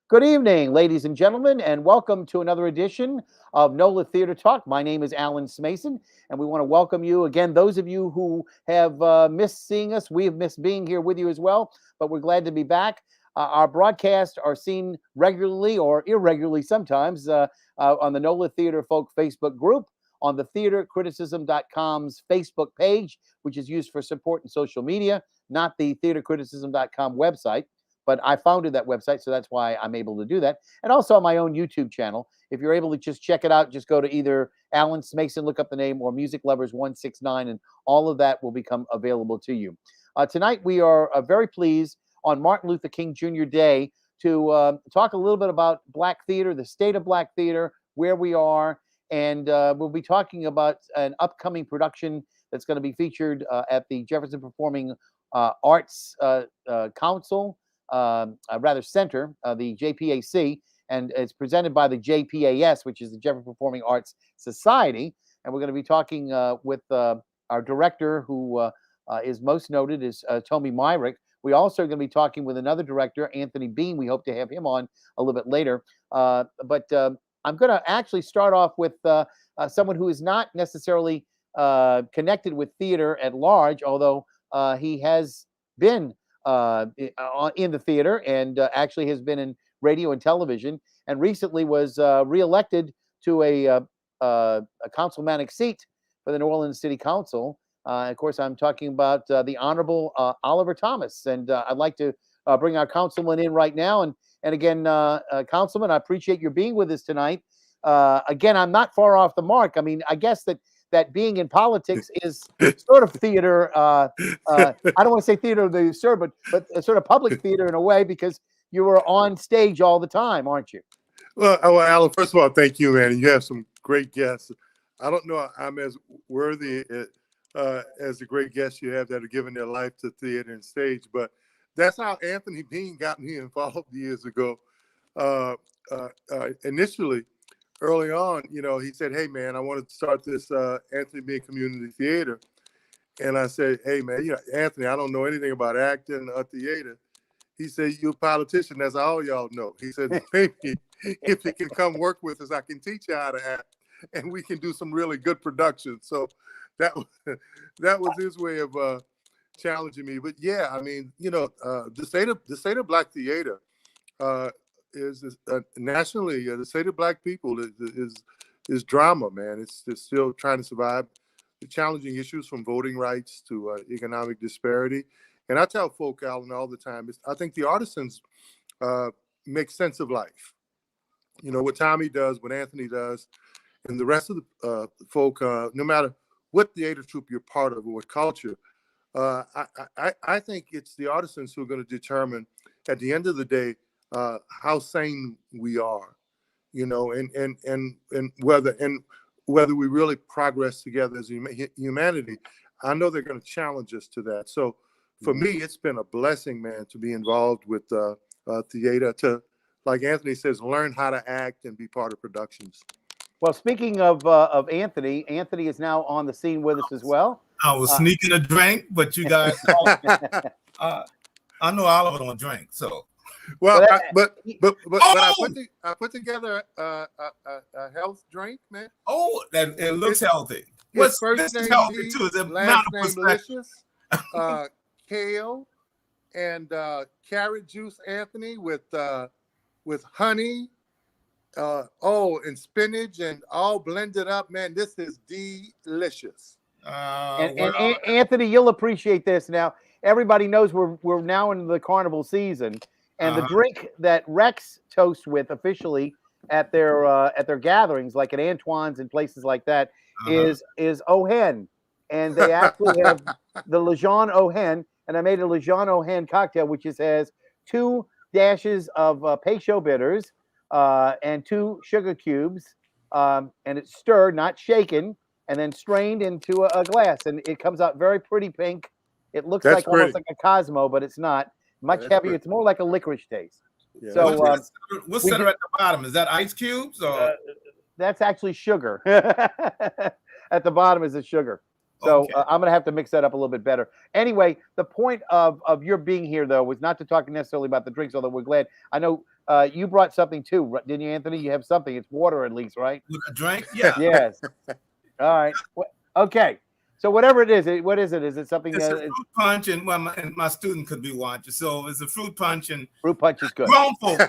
Good evening, ladies and gentlemen, and welcome to another edition of NOLA Theater Talk. My name is Alan Smason, and we want to welcome you again. Those of you who have missed seeing us, we have missed being here with you as well, but we're glad to be back. Our broadcasts are seen regularly or irregularly sometimes on the NOLA Theater Folk Facebook group, on the theatercriticism.com's Facebook page, which is used for support in social media, not the theatercriticism.com website. But I founded that website, so that's why I'm able to do that. And also on my own YouTube channel. If you're able to just check it out, just go to either Alan Smason, look up the name, or Music Lovers 169, and all of that will become available to you. Tonight, we are very pleased on Martin Luther King Jr. Day to talk a little bit about Black theater, the state of Black theater, where we are, and we'll be talking about an upcoming production that's going to be featured at the Jefferson Performing Arts Council. Center, the JPAC, and it's presented by the JPAS, which is the Jefferson Performing Arts Society. And we're going to be talking with our director, who is most noted, is Tommye Myrick. We also are going to be talking with another director, Anthony Bean. We hope to have him on a little bit later. But I'm going to actually start off with someone who is not necessarily connected with theater at large, although he has been in the theater and actually has been in radio and television, and recently was reelected to a councilmanic seat for the New Orleans City Council. Of course, I'm talking about the Honorable Oliver Thomas, and I'd like to bring our councilman in right now. And again, Councilman, I appreciate your being with us tonight. Again, I'm not far off the mark. I mean, I guess that being in politics is sort of theater. I don't want to say theater of the sir, but sort of public theater in a way, because you were on stage all the time, aren't you? Well, Alan, first of all, thank you, man. You have some great guests. I don't know I'm as worthy as the great guests you have that are giving their life to theater and stage, but that's how Anthony Bean got me involved years ago. Initially, early on, he said, "Hey, man, I want to start this Anthony Bean Community Theater." And I said, "Hey, man, Anthony, I don't know anything about acting or theater." He said, "You're a politician, as all y'all know." He said, "Maybe if you can come work with us, I can teach you how to act, and we can do some really good productions." So that was his way of challenging me. But yeah, I mean, the state of Black theater is nationally, the state of Black people is drama, man. It's still trying to survive the challenging issues from voting rights to economic disparity. And I tell folk, Alan, all the time, I think the artisans make sense of life. What Tommye does, what Anthony does, and the rest of the folk, no matter what theater troupe you're part of or what culture, I think it's the artisans who are going to determine at the end of the day how sane we are, and whether we really progress together as humanity. I know they're going to challenge us to that. So for me, it's been a blessing, man, to be involved with theater, to, like Anthony says, learn how to act and be part of productions. Well, speaking of Anthony is now on the scene with us as well. I was sneaking a drink, but you guys, I know Oliver don't drink, so. Well, but I put together a health drink, man. Oh, that it looks healthy. What's first name healthy too? Is it last name delicious? Kale and carrot juice, Anthony, with honey, and spinach, and all blended up, man. This is delicious. And Anthony, you'll appreciate this now. Everybody knows we're now in the carnival season. And the drink that Rex toasts with officially at their gatherings, like at Antoine's and places like that, is Ohen, and they actually have the Lejeune Ohen, and I made a Lejeune Ohen cocktail, which has 2 dashes of Peychaud bitters and 2 sugar cubes, and it's stirred, not shaken, and then strained into a glass, and it comes out very pretty pink. It looks almost like a Cosmo, but it's not. Much heavier. It's more like a licorice taste. Yeah. So what's center at the bottom? Is that ice cubes or? That's actually sugar. At the bottom is the sugar. So Okay. I'm going to have to mix that up a little bit better. Anyway, the point of your being here, though, was not to talk necessarily about the drinks, although we're glad. I know you brought something too, didn't you, Anthony? You have something. It's water, at least, right? With a drink? Yeah. Yes. All right. Okay. So whatever it is, what is it? Is it something? It's a fruit punch, and my student could be watching. So it's a fruit punch, and Fruit punch is good. grown folk.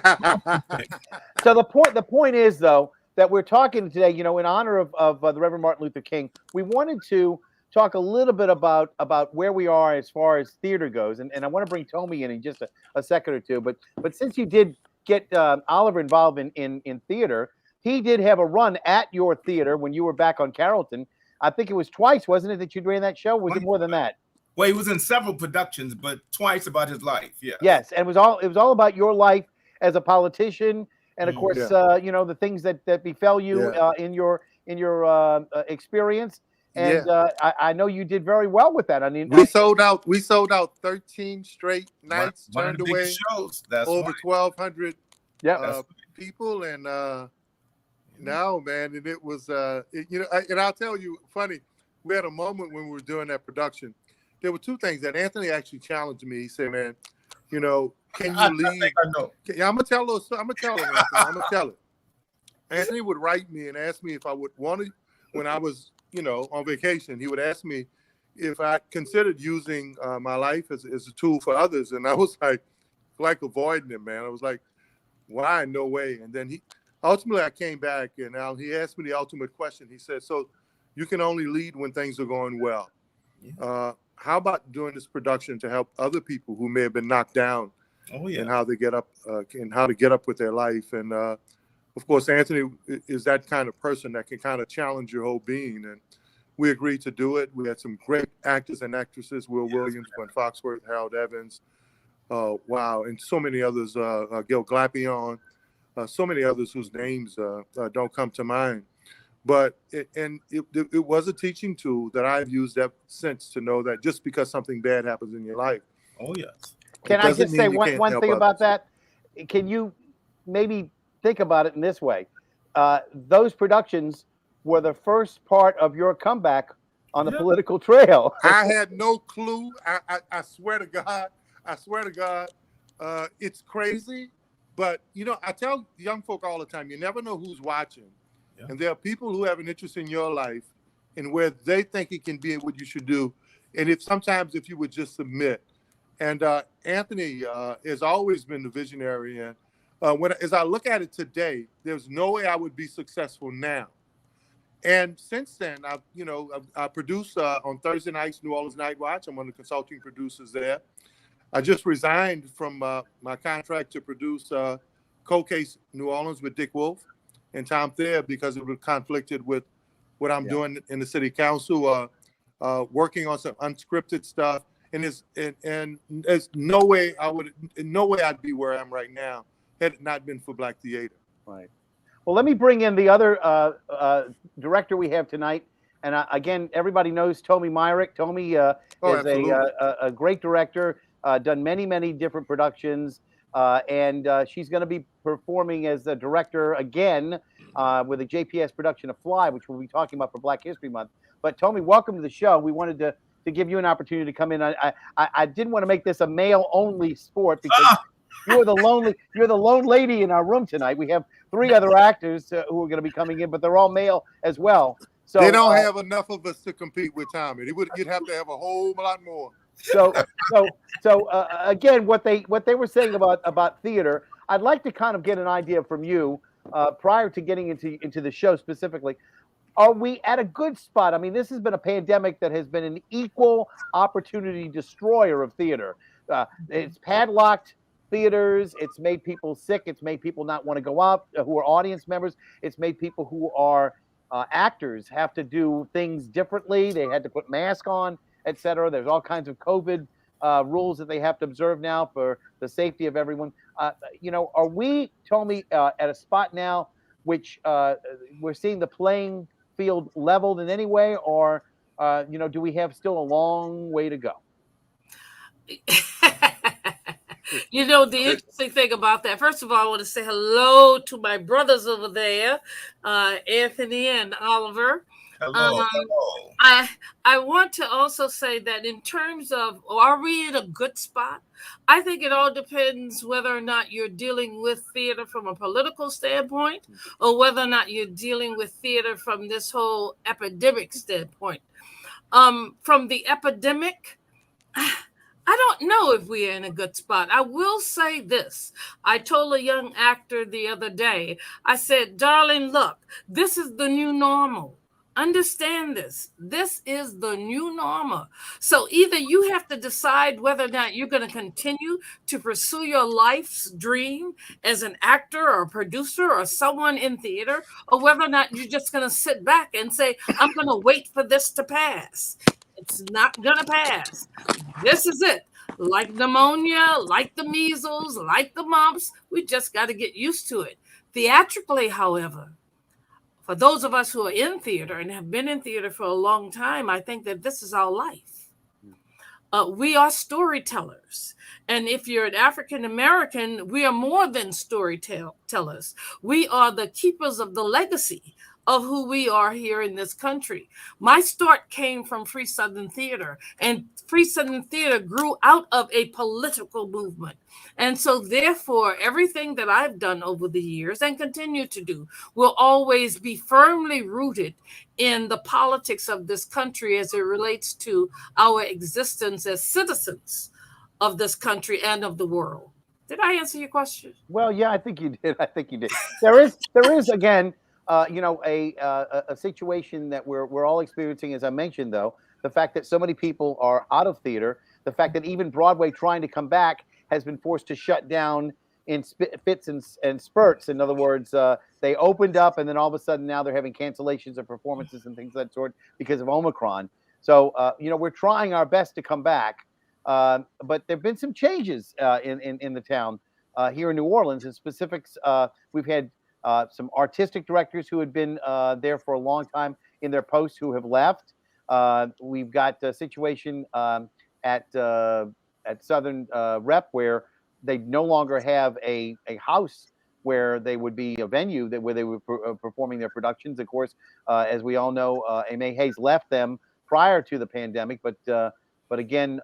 So the point is, though, that we're talking today, in honor of the Reverend Martin Luther King. We wanted to talk a little bit about where we are as far as theater goes, and I want to bring Tommye in just a second or two. But since you did get Oliver involved in theater, he did have a run at your theater when you were back on Carrollton. I think it was twice, wasn't it, that you ran that show? Was it more than that? Well, he was in several productions, but twice about his life. Yeah. Yes, and it was all about your life as a politician, and of course, the things that befell you in your experience. And I know you did very well with that. I mean, we sold out 13 straight nights, one turned of the away big shows. That's over 1,200 yeah. people, and now, man, and it was and I'll tell you, funny, we had a moment when we were doing that production. There were two things that Anthony actually challenged me. He said, "Man, can you leave?" I think I know. Yeah, I'm gonna tell her. I'm gonna tell her. Anthony. I'm gonna tell her. Anthony would write me and ask me if I would want to, when I was, on vacation. He would ask me if I considered using my life as a tool for others, and I was like avoiding him, man. I was like, "Why? No way!" And then ultimately, I came back, and now he asked me the ultimate question. He said, "So you can only lead when things are going well. Yeah. How about doing this production to help other people who may have been knocked down, and how they get up, and how to get up with their life?" And of course, Anthony is that kind of person that can kind of challenge your whole being. And we agreed to do it. We had some great actors and actresses: Will Williams, Gwen Foxworth, Harold Evans, wow, and so many others. Gil Glapion. So many others whose names don't come to mind. But it was a teaching tool that I've used ever since, to know that just because something bad happens in your life. Oh, yes. Can I just say one thing about that? Can you maybe think about it in this way? Those productions were the first part of your comeback on the political trail. I had no clue. I swear to God. It's crazy. But, I tell young folk all the time, you never know who's watching. Yeah. And there are people who have an interest in your life and where they think it can be what you should do. And sometimes if you would just submit. And Anthony has always been the visionary. And as I look at it today, there's no way I would be successful now. And since then, I produce on Thursday nights, New Orleans Night Watch. I'm one of the consulting producers there. I just resigned from my contract to produce Cold Case New Orleans with Dick Wolf and Tom Thayer, because it was conflicted with what I'm doing in the city council, working on some unscripted stuff. And there's no way I'd be where I am right now had it not been for Black theater. Right. Well, let me bring in the other director we have tonight. And again, everybody knows Tommye Myrick. Tommye is a great director. Done many different productions, and she's going to be performing as a director again with a JPS production of Fly, which we'll be talking about for Black History Month. But Tommye, welcome to the show. We wanted to give you an opportunity to come in. I didn't want to make this a male-only sport because you're the lone lady in our room tonight. We have 3 other actors who are going to be coming in, but they're all male as well. So they don't have enough of us to compete with Tommye. You'd have to have a whole lot more. So again, what they were saying about theater, I'd like to kind of get an idea from you prior to getting into the show specifically. Are we at a good spot? I mean, this has been a pandemic that has been an equal opportunity destroyer of theater. It's padlocked theaters. It's made people sick. It's made people not want to go out who are audience members. It's made people who are actors have to do things differently. They had to put masks on, etc. There's all kinds of COVID rules that they have to observe now for the safety of everyone. Are we, Tommye, at a spot now which we're seeing the playing field leveled in any way, or do we have still a long way to go? The interesting thing about that, first of all, I want to say hello to my brothers over there, Anthony and Oliver. Hello. Um, Hello. I want to also say that in terms of are we in a good spot? I think it all depends whether or not you're dealing with theater from a political standpoint or whether or not you're dealing with theater from this whole epidemic standpoint. From the epidemic, I don't know if we're in a good spot. I will say this. I told a young actor the other day, I said, darling, look, this is the new normal. Understand this. This is the new normal. So either you have to decide whether or not you're going to continue to pursue your life's dream as an actor or a producer or someone in theater, or whether or not you're just going to sit back and say, I'm going to wait for this to pass. It's not going to pass. This is it. Like pneumonia, like the measles, like the mumps, we just got to get used to it. Theatrically, however, for those of us who are in theater and have been in theater for a long time, I think that this is our life. We are storytellers. And if you're an African American, we are more than storytellers. We are the keepers of the legacy of who we are here in this country. My start came from Free Southern Theater, and Free Southern Theater grew out of a political movement. And so therefore, everything that I've done over the years and continue to do will always be firmly rooted in the politics of this country as it relates to our existence as citizens of this country and of the world. Did I answer your question? Well, yeah, I think you did. I think you did. There is again, a situation that we're all experiencing, as I mentioned, though, the fact that so many people are out of theater, the fact that even Broadway trying to come back has been forced to shut down in fits and spurts. In other words, they opened up and then all of a sudden now they're having cancellations of performances and things of that sort because of Omicron. So, we're trying our best to come back. But there have been some changes in the town here in New Orleans. In specifics, we've had some artistic directors who had been there for a long time in their posts who have left. We've got a situation at Southern Rep where they no longer have a house where they would be a venue where they were performing their productions. Of course, as we all know, Aimee Hayes left them prior to the pandemic, but again,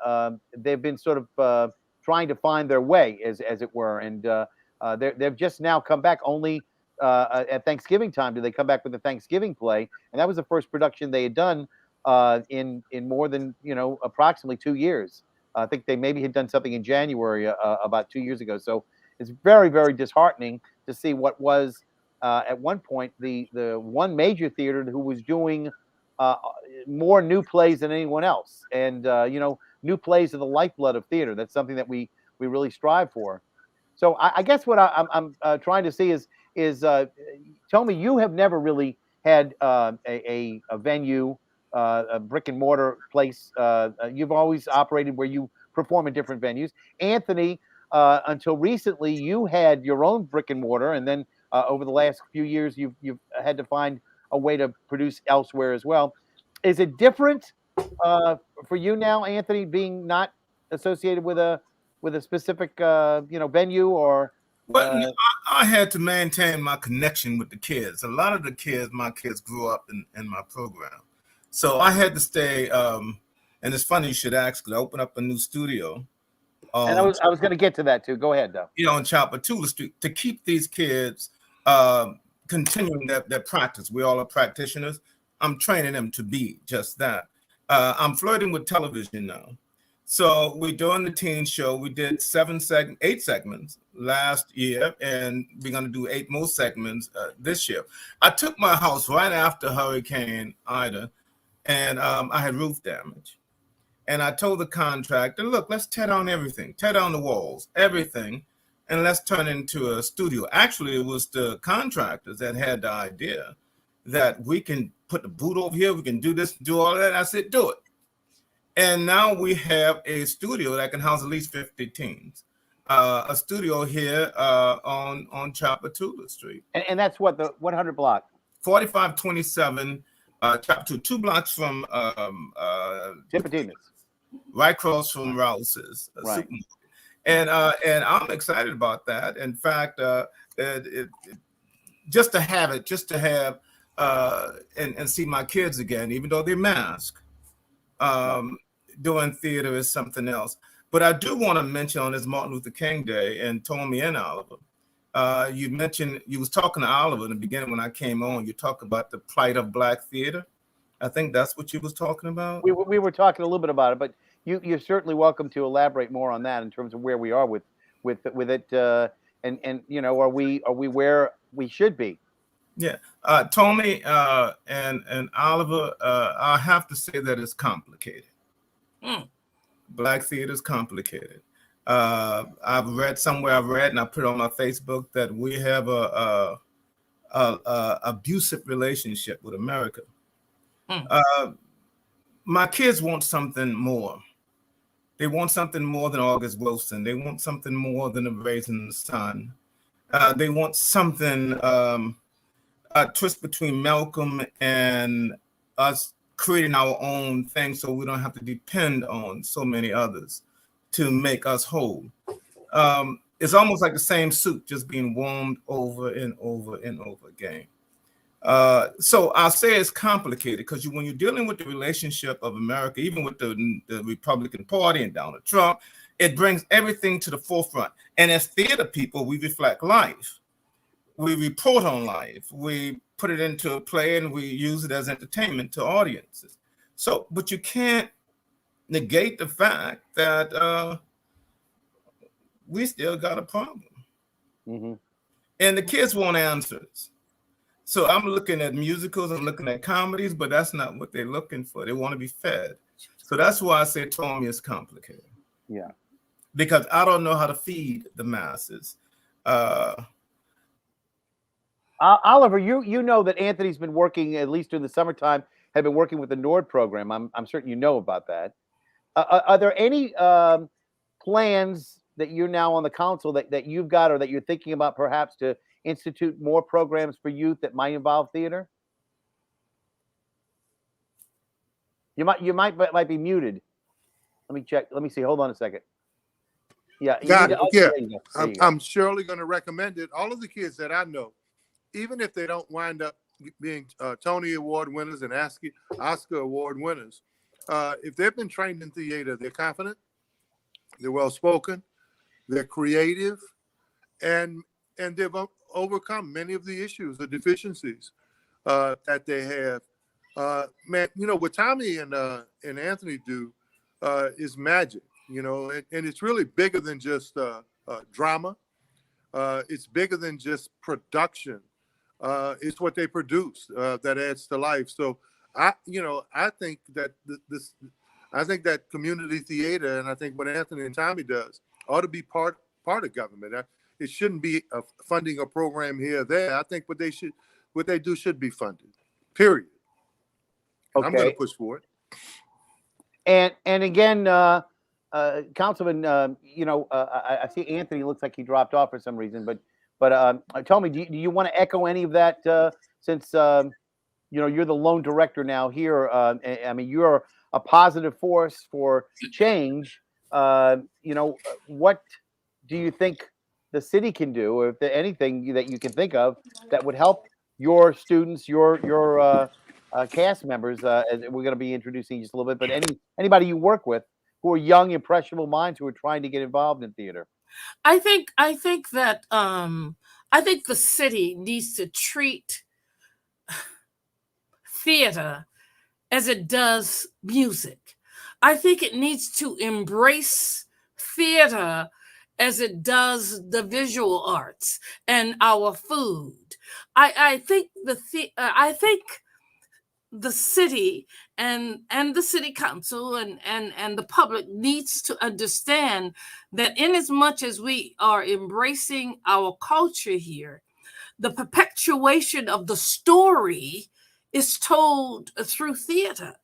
they've been sort of trying to find their way, as it were, and they've just now come back only at Thanksgiving time. Do they come back with a Thanksgiving play? And that was the first production they had done in more than approximately 2 years. I think they maybe had done something in January about 2 years ago. So it's very, very disheartening to see what was at one point the one major theater who was doing more new plays than anyone else. And new plays are the lifeblood of theater. That's something that we really strive for. So I guess what I'm trying to see is Tommye, you have never really had a venue, a brick and mortar place. You've always operated where you perform in different venues. Anthony, until recently, you had your own brick and mortar, and then over the last few years, you've had to find a way to produce elsewhere as well. Is it different for you now, Anthony, being not associated with a specific venue or? Well, I had to maintain my connection with the kids. A lot of my kids grew up in my program. So I had to stay, and it's funny you should ask, because I opened up a new studio. And I was going to get to that too. Go ahead, though. On Chapatula Street to keep these kids continuing their practice. We all are practitioners. I'm training them to be just that. I'm flirting with television now. So we're doing the teen show. We did 8 segments last year, and we're going to do 8 more segments this year. I took my house right after Hurricane Ida, and I had roof damage. And I told the contractor, look, let's tear down everything, tear down the walls, everything, and let's turn it into a studio. Actually, it was the contractors that had the idea that we can put the boot over here, we can do this, do all that. I said, do it. And now we have a studio that can house at least 50 teens. A studio here on Chapatula Street. And that's what, the 100 block? 4527 Chapatula, 2 blocks from Tipitina's. Right across from Rouse's. Right. And I'm excited about that. In fact, just to have and see my kids again, even though they're masked. Doing theater is something else. But I do want to mention on this Martin Luther King Day, and Tommye and Oliver, you mentioned, you was talking to Oliver in the beginning when I came on, you talked about the plight of Black theater. I think that's what you was talking about. We were talking a little bit about it, but you're certainly welcome to elaborate more on that in terms of where we are with it, and you know, are we where we should be? Yeah, Tommye and Oliver, I have to say that it's complicated. Black theater is complicated. I've read somewhere, and I put it on my Facebook, that we have a abusive relationship with America. My kids want something more. They want something more than August Wilson. They want something more than a Raisin Sun. They want something, a twist between Malcolm and us creating our own thing, so we don't have to depend on so many others to make us whole. It's almost like the same soup just being warmed over and over and over again. So I'll say it's complicated because when you're dealing with the relationship of America, even with the Republican Party and Donald Trump, it brings everything to the forefront. And as theater people, we reflect life. We report on life. We put it into a play and we use it as entertainment to audiences. So, but you can't negate the fact that we still got a problem. And the kids want answers. So I'm looking at musicals, I'm looking at comedies, but that's not what they're looking for. They want to be fed. So that's why I say Tommye is complicated. Yeah. Because I don't know how to feed the masses. Oliver, you know that Anthony's been working, at least during the summertime, had been working with the NORD program. I'm certain you know about that. Are there any plans that you're now on the council that you've got, or that you're thinking about perhaps to institute more programs for youth that might involve theater? You might be muted. Let me check. Let me see. Hold on a second. Yeah. I'm surely going to recommend it. All of the kids that I know, even if they don't wind up being Tony Award winners and Oscar Award winners, if they've been trained in theater, they're confident, they're well-spoken, they're creative, and they've overcome many of the issues, the deficiencies that they have. Man, you know, what Tommye and Anthony do is magic, you know, and it's really bigger than just drama. It's bigger than just production. It's what they produce that adds to life. So I think that I think that community theater, and I think what Anthony and Tommye does, ought to be part of government. It shouldn't be funding a program here or there. I think what they do should be funded. Period. Okay. I'm going to push for it. And again, Councilman, I see Anthony looks like he dropped off for some reason, but Tommye, do you want to echo any of that? Since you're the lone director now here. I mean, you're a positive force for change. What do you think the city can do, or if there's anything that you can think of that would help your students, your cast members? As we're going to be introducing just a little bit, but anybody you work with who are young, impressionable minds who are trying to get involved in theater. I think that I think the city needs to treat theater as it does music. I think it needs to embrace theater as it does the visual arts and our food. I think the city and the city council and the public needs to understand that in as much as we are embracing our culture here, the perpetuation of the story is told through theater.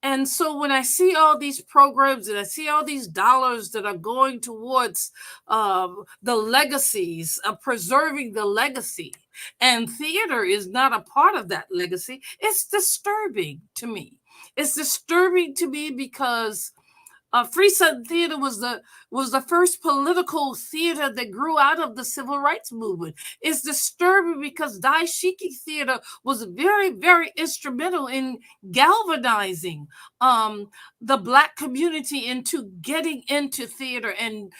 And so when I see all these programs and I see all these dollars that are going towards the legacies of preserving the legacy, and theater is not a part of that legacy, it's disturbing to me. It's disturbing to me because Freesun Theater was the first political theater that grew out of the civil rights movement. It's disturbing because Daishiki Theater was very, very instrumental in galvanizing the Black community into getting into theater and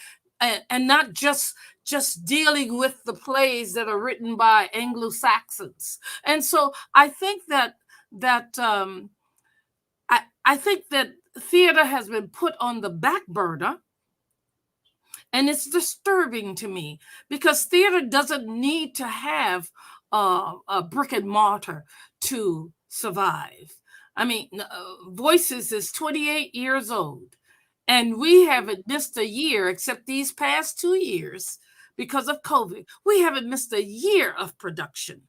not just dealing with the plays that are written by Anglo-Saxons. And so I think that I think that theater has been put on the back burner, and it's disturbing to me because theater doesn't need to have a brick and mortar to survive. I mean, Voices is 28 years old, and we haven't missed a year except these past 2 years because of COVID. We haven't missed a year of production.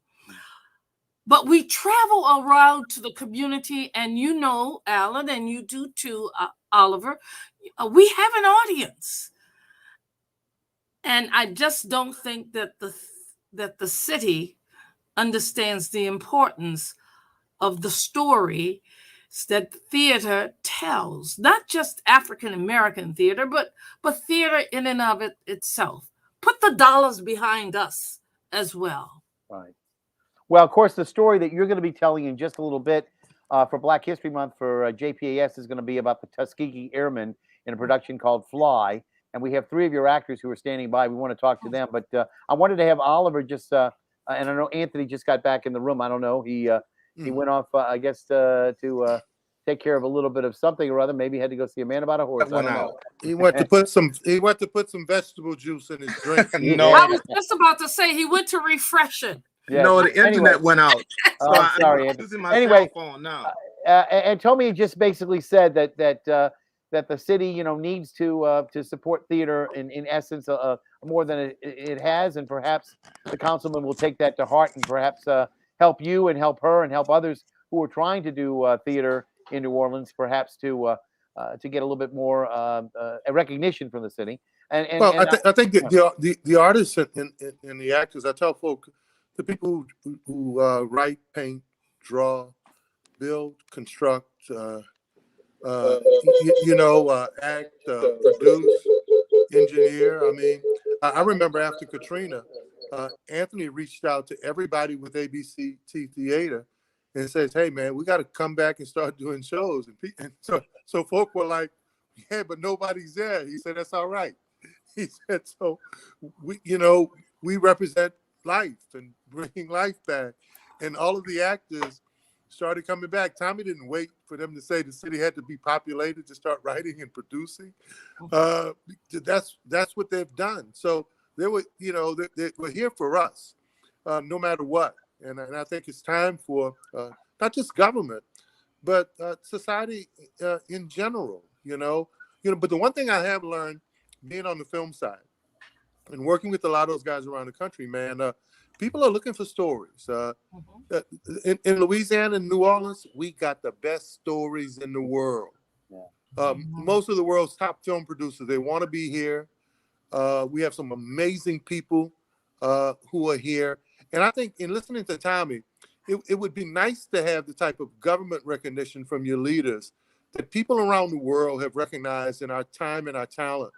But we travel around to the community, and you know, Alan, and you do too, Oliver, we have an audience. And I just don't think that the city understands the importance of the story that theater tells, not just African-American theater, but theater in and of itself. Put the dollars behind us as well. Right. Well, of course, the story that you're going to be telling in just a little bit for Black History Month for JPAS is going to be about the Tuskegee Airmen in a production called Fly. And we have 3 of your actors who are standing by. We want to talk to them. But I wanted to have Oliver just, and I know Anthony just got back in the room. I don't know. He went off, I guess, to take care of a little bit of something or other. Maybe he had to go see a man about a horse. I don't know. He went to put some vegetable juice in his drink. No, I was just about to say he went to refresh it. Yeah. no, the internet went out. So I'm sorry. I'm using my cell phone now. And Tommye just basically said that the city, needs to support theater in essence more than it has, and perhaps the councilman will take that to heart and perhaps help you and help her and help others who are trying to do theater in New Orleans, perhaps to get a little bit more recognition from the city. I think the artists and the actors, I tell folk, the people who write, paint, draw, build, construct, act, produce, engineer. I mean, I remember after Katrina, Anthony reached out to everybody with ABC Theater and says, "Hey, man, we got to come back and start doing shows." And so folk were like, "Yeah, but nobody's there." He said, "That's all right." He said, "So we represent life and bringing life back," and all of the actors started coming back. Tommye didn't wait for them to say the city had to be populated to start writing and producing. That's what they've done. So they were, they were here for us, no matter what. And I think it's time for not just government, but society in general. But the one thing I have learned being on the film side and working with a lot of those guys around the country, man, people are looking for stories. In Louisiana and New Orleans, we got the best stories in the world. Yeah. Most of the world's top film producers, they want to be here. We have some amazing people who are here. And I think in listening to Tommye, it would be nice to have the type of government recognition from your leaders that people around the world have recognized in our time and our talent,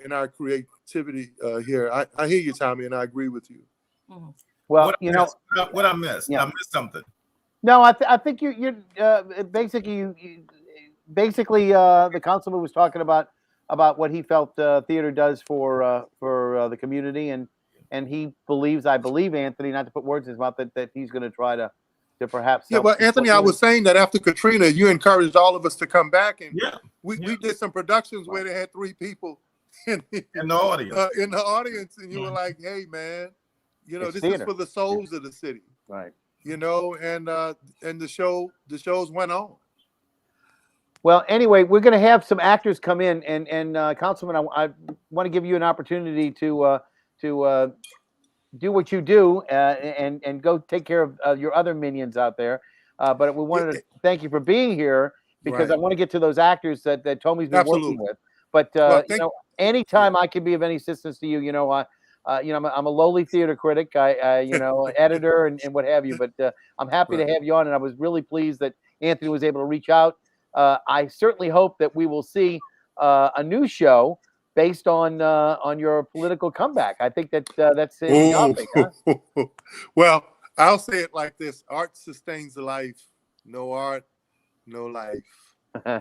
in our creativity here. I hear you, Tommye, and I agree with you. Well, what I missed. Yeah. I missed something. No, I think you're basically the councilman was talking about what he felt theater does for the community, and he believes, I believe, Anthony, not to put words in his mouth, that he's going to try to perhaps. Yeah, well, Anthony, I was saying that after Katrina, you encouraged all of us to come back, and we did some productions where they had 3 people in the audience, and you were like, "Hey, man, this theater. Is for the souls of the city." Right. And the shows went on. Well, anyway, we're going to have some actors come in, and Councilman, I want to give you an opportunity to do what you do and go take care of your other minions out there. But we wanted to thank you for being here because I want to get to those actors that Tommye's been working with. But anytime I can be of any assistance to you, I'm a lowly theater critic, editor and what have you. But I'm happy to have you on, and I was really pleased that Anthony was able to reach out. I certainly hope that we will see a new show based on your political comeback. I think that that's in the offing, huh? Well, I'll say it like this: art sustains the life. No art, no life.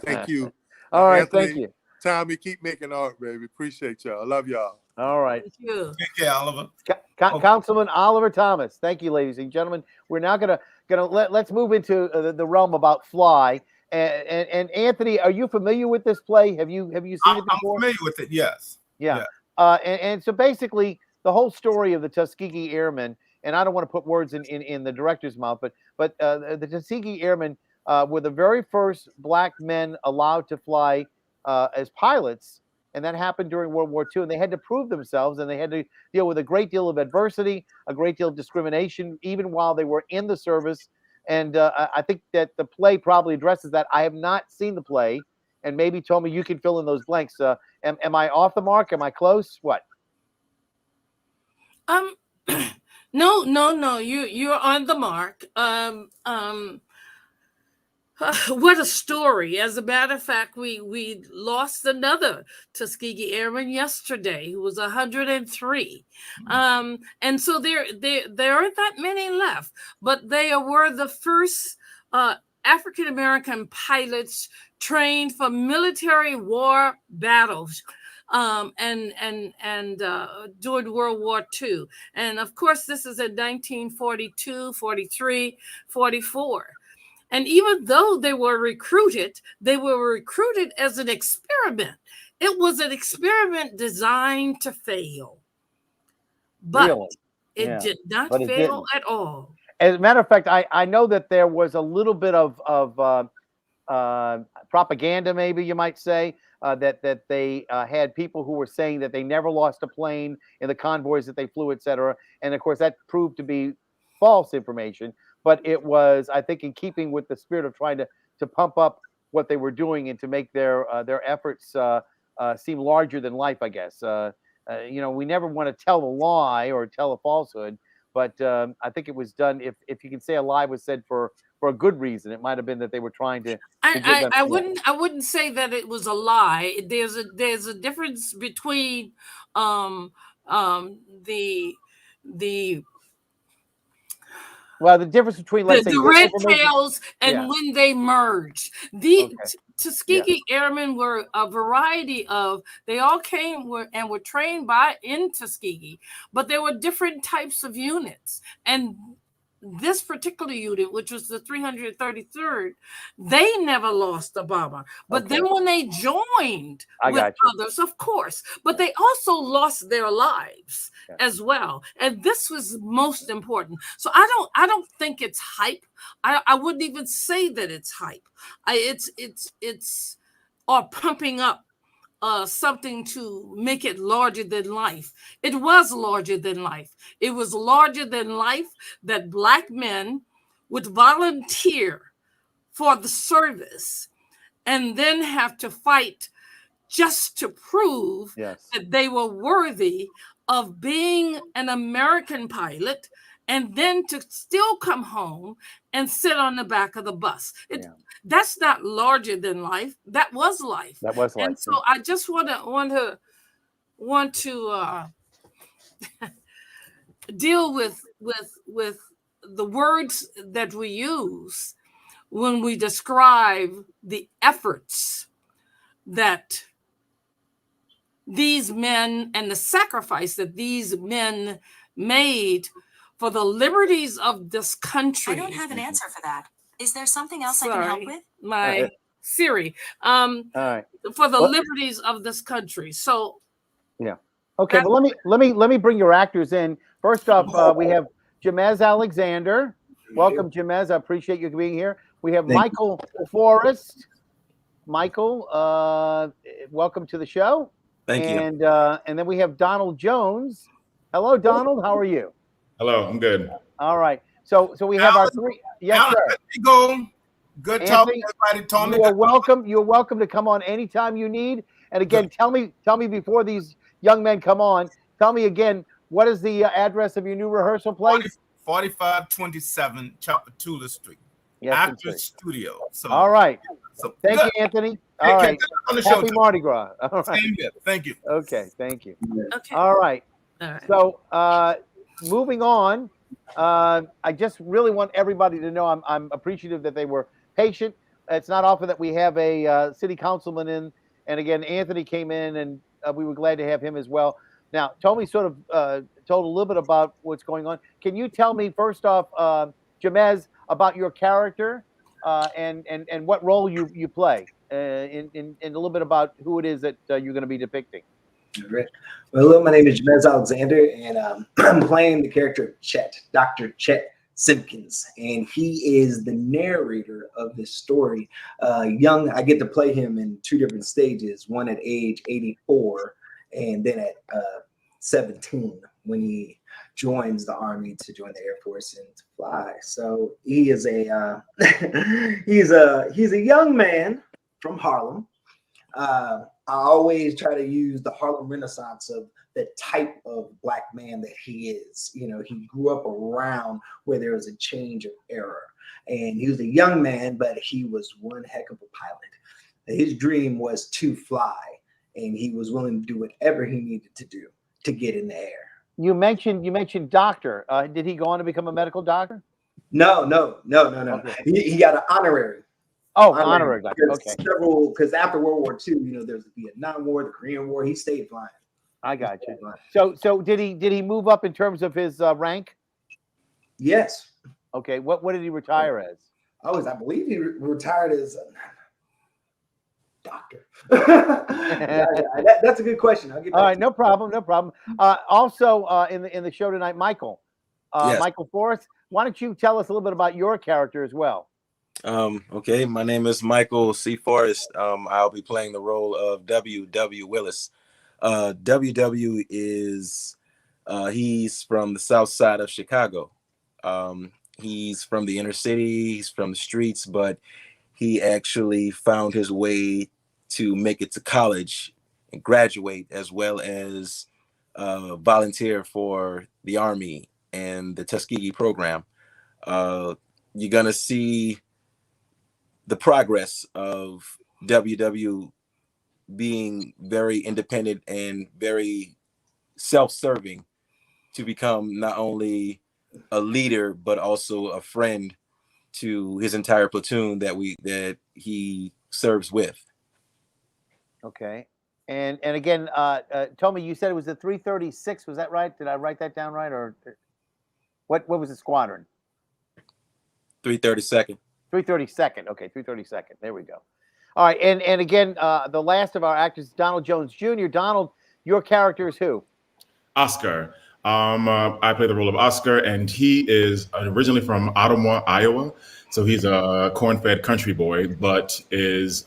Thank you. All right, Anthony, thank you. Tommy, keep making art, baby. Appreciate y'all. I love y'all. All right. Thank you. Take care, Oliver. Councilman Oliver Thomas. Thank you, ladies and gentlemen. We're now gonna let's move into the realm about Fly. And Anthony, are you familiar with this play? Have you seen it before? I'm familiar with it. Yes. Yeah. And so basically, the whole story of the Tuskegee Airmen, and I don't want to put words in the director's mouth, but the Tuskegee Airmen were the very first black men allowed to fly as pilots. And that happened during World War II, and they had to prove themselves, and they had to deal with a great deal of adversity, a great deal of discrimination, even while they were in the service. And I think that the play probably addresses that. I have not seen the play, and maybe Tommye, you can fill in those blanks. Am I off the mark? Am I close? What? No. You're on the mark. What a story. As a matter of fact, we lost another Tuskegee Airman yesterday who was 103. And so there aren't that many left, but they were the first African-American pilots trained for military war battles. And during World War II. And of course, this is in 1942, 43, 44. And even though they were recruited as an experiment. It was an experiment designed to fail. But Really? it did not But it fail didn't. at all. As a matter of fact, I know that there was a little bit of propaganda, maybe you might say, that they had people who were saying that they never lost a plane in the convoys that they flew, et cetera. And of course, that proved to be false information. But it was, I think, in keeping with the spirit of trying to pump up what they were doing and to make their efforts seem larger than life, I guess. We never want to tell a lie or tell a falsehood, but I think it was done. If you can say a lie was said for a good reason, it might have been that they were trying to. I wouldn't say that it was a lie. There's a difference between the difference between, let's say, the red tails and when they merged. Tuskegee Airmen were a variety of, they all came and were trained in Tuskegee, but there were different types of units. And this particular unit, which was the 333rd, they never lost a bomber. But then when they joined with others, of course, but they also lost their lives as well. And this was most important. So I don't think it's hype. I wouldn't even say that it's hype. It's or pumping up something to make it larger than life. It was larger than life. It was larger than life that black men would volunteer for the service and then have to fight just to prove that they were worthy of being an American pilot, and then to still come home and sit on the back of the bus. That's not larger than life. That was life. That was life. And so I just want to deal with the words that we use when we describe the efforts that these men and the sacrifice that these men made for the liberties of this country. I don't have an answer for that. Is there something else I can help with? My Siri. All right. For the liberties of this country. So okay, well let me bring your actors in. First off, we have Jamez Alexander. Welcome, Jamez. I appreciate you being here. We have Michael Forrest. Michael, welcome to the show. Thank you. And then we have Donald Jones. Hello, Donald. How are you? Hello, I'm good. All right. So we have our three. Yes, Alan, sir. Good talking, everybody. Tommye, you are welcome. You're welcome to come on anytime you need. And again, tell me before these young men come on. Tell me again, what is the address of your new rehearsal place? 4527 Chapatula Street. Yes, Actors Studio. So, all right. so Thank good. you, Anthony. Hey, All can right. I come on the show Happy too? Mardi Gras. All right. Same here. Thank you. Okay. Thank you. Okay. All right. All right. So, moving on, I just really want everybody to know I'm appreciative that they were patient. It's not often that we have a city councilman in, and again, Anthony came in, and we were glad to have him as well. Now, Tommye sort of told a little bit about what's going on. Can you tell me first off, Jamez, about your character and what role you play, in a little bit about who it is that you're going to be depicting? Great. Well, hello, my name is Jamez Alexander, and I'm playing the character of Chet, Dr. Chet Simpkins, and he is the narrator of this story. I get to play him in two different stages, one at age 84 and then at 17 when he joins the Army to join the Air Force and to fly. So he is a he's a young man from Harlem. I always try to use the Harlem Renaissance of the type of Black man that he is. You know, he grew up around where there was a change of era, and he was a young man, but he was one heck of a pilot. His dream was to fly, and he was willing to do whatever he needed to do to get in the air. You mentioned doctor. Did he go on to become a medical doctor? No. Okay. He got an honorary. Oh, honorary doctor. Okay. Because after World War II, you know, there's the Vietnam War, the Korean War. He stayed flying. I got you. So did he move up in terms of his rank? Yes. Okay. What did he retire as? I believe he retired as a doctor. That's a good question. I'll get back All right, to no problem. Also, in the show tonight, Michael, Yes. Michael Forrest. Why don't you tell us a little bit about your character as well? Okay, my name is Michael C. Forrest. I'll be playing the role of W.W. Willis. W.W. is he's from the south side of Chicago. He's from the inner city, he's from the streets, but he actually found his way to make it to college and graduate, as well as volunteer for the Army and the Tuskegee program. You're gonna see the progress of WW being very independent and very self-serving to become not only a leader but also a friend to his entire platoon that he serves with. Okay. And again, Tommye, you said it was the 336. Was that right? Did I write that down right? Or what was the squadron? 332nd. 332nd. Okay, 332nd. There we go. All right, and again, the last of our actors, Donald Jones Jr. Donald, your character is who? Oscar. I play the role of Oscar, and he is originally from Ottumwa, Iowa. So he's a corn-fed country boy, but is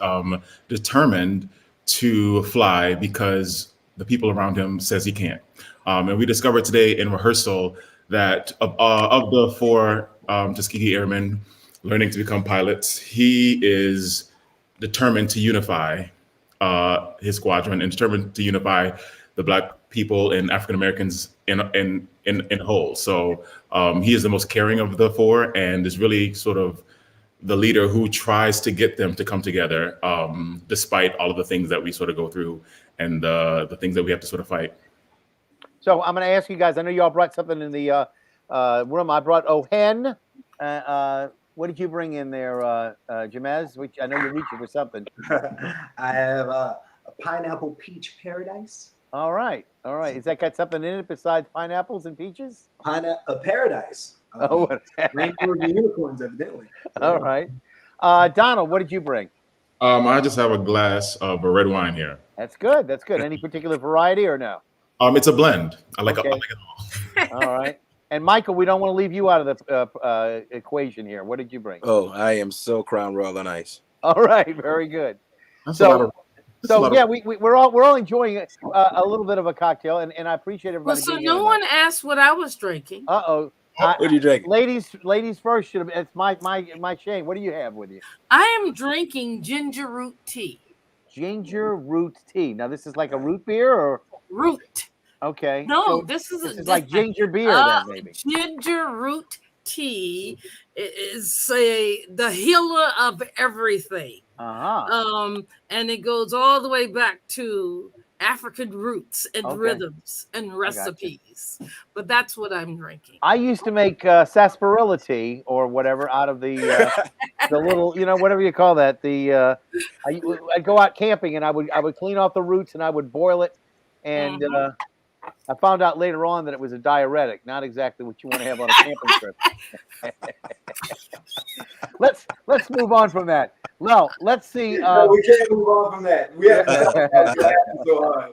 determined to fly because the people around him says he can't. And we discovered today in rehearsal that of the four Tuskegee Airmen learning to become pilots, he is determined to unify his squadron and determined to unify the Black people and African Americans in whole. So he is the most caring of the four, and is really sort of the leader who tries to get them to come together, despite all of the things that we sort of go through and the things that we have to sort of fight. So I'm going to ask you guys. I know you all brought something in the room. I brought Ohen. What did you bring in there, Jamez? Which I know you're reaching for something. I have a pineapple peach paradise. All right. Is that got something in it besides pineapples and peaches? A paradise. Oh, Rainbows and unicorns, evidently. All right. Donald, what did you bring? I just have a glass of a red wine here. That's good. Any particular variety or no? It's a blend. I like Okay. it all. All right. And Michael, we don't want to leave you out of the equation here. What did you bring? Oh, I am so Crown Royal on ice. All right. Very good. That's So- a lot of- that's a lot of- Yeah, we're all enjoying a little bit of a cocktail, and I appreciate Well, everybody. so being no here one asked what I was drinking. tonight. Uh-oh. What are you drinking? Ladies first should have. It's my shame. What do you have with you? I am drinking ginger root tea. Ginger root tea. Now this is like a root beer, or Root. okay? No, So this is this is like ginger beer, then maybe. ginger root T is the healer of everything. And it goes all the way back to African roots and rhythms and recipes. But that's what I'm drinking. I used to make sarsaparilla tea or whatever out of the little, whatever you call that. I'd go out camping and I would clean off the roots and I would boil it. And I found out later on that it was a diuretic, not exactly what you want to have on a camping trip. Let's move on from that. No, let's see. No, we can't move on from that. We have to so hard.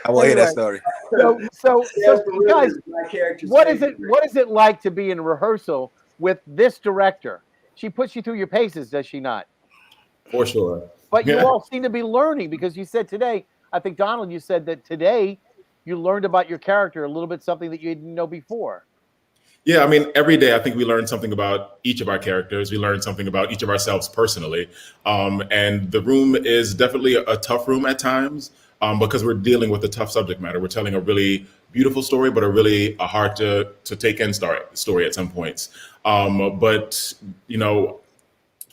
I will hear that story. So guys, what is it like to be in rehearsal with this director? She puts you through your paces, does she not? For sure. But you all seem to be learning, because you said today, I think, Donald, you said that today you learned about your character a little bit, something that you didn't know before. Yeah, I mean, every day I think we learn something about each of our characters. We learn something about each of ourselves personally. And the room is definitely a tough room at times because we're dealing with a tough subject matter. We're telling a really beautiful story, but a hard to take in story at some points. But,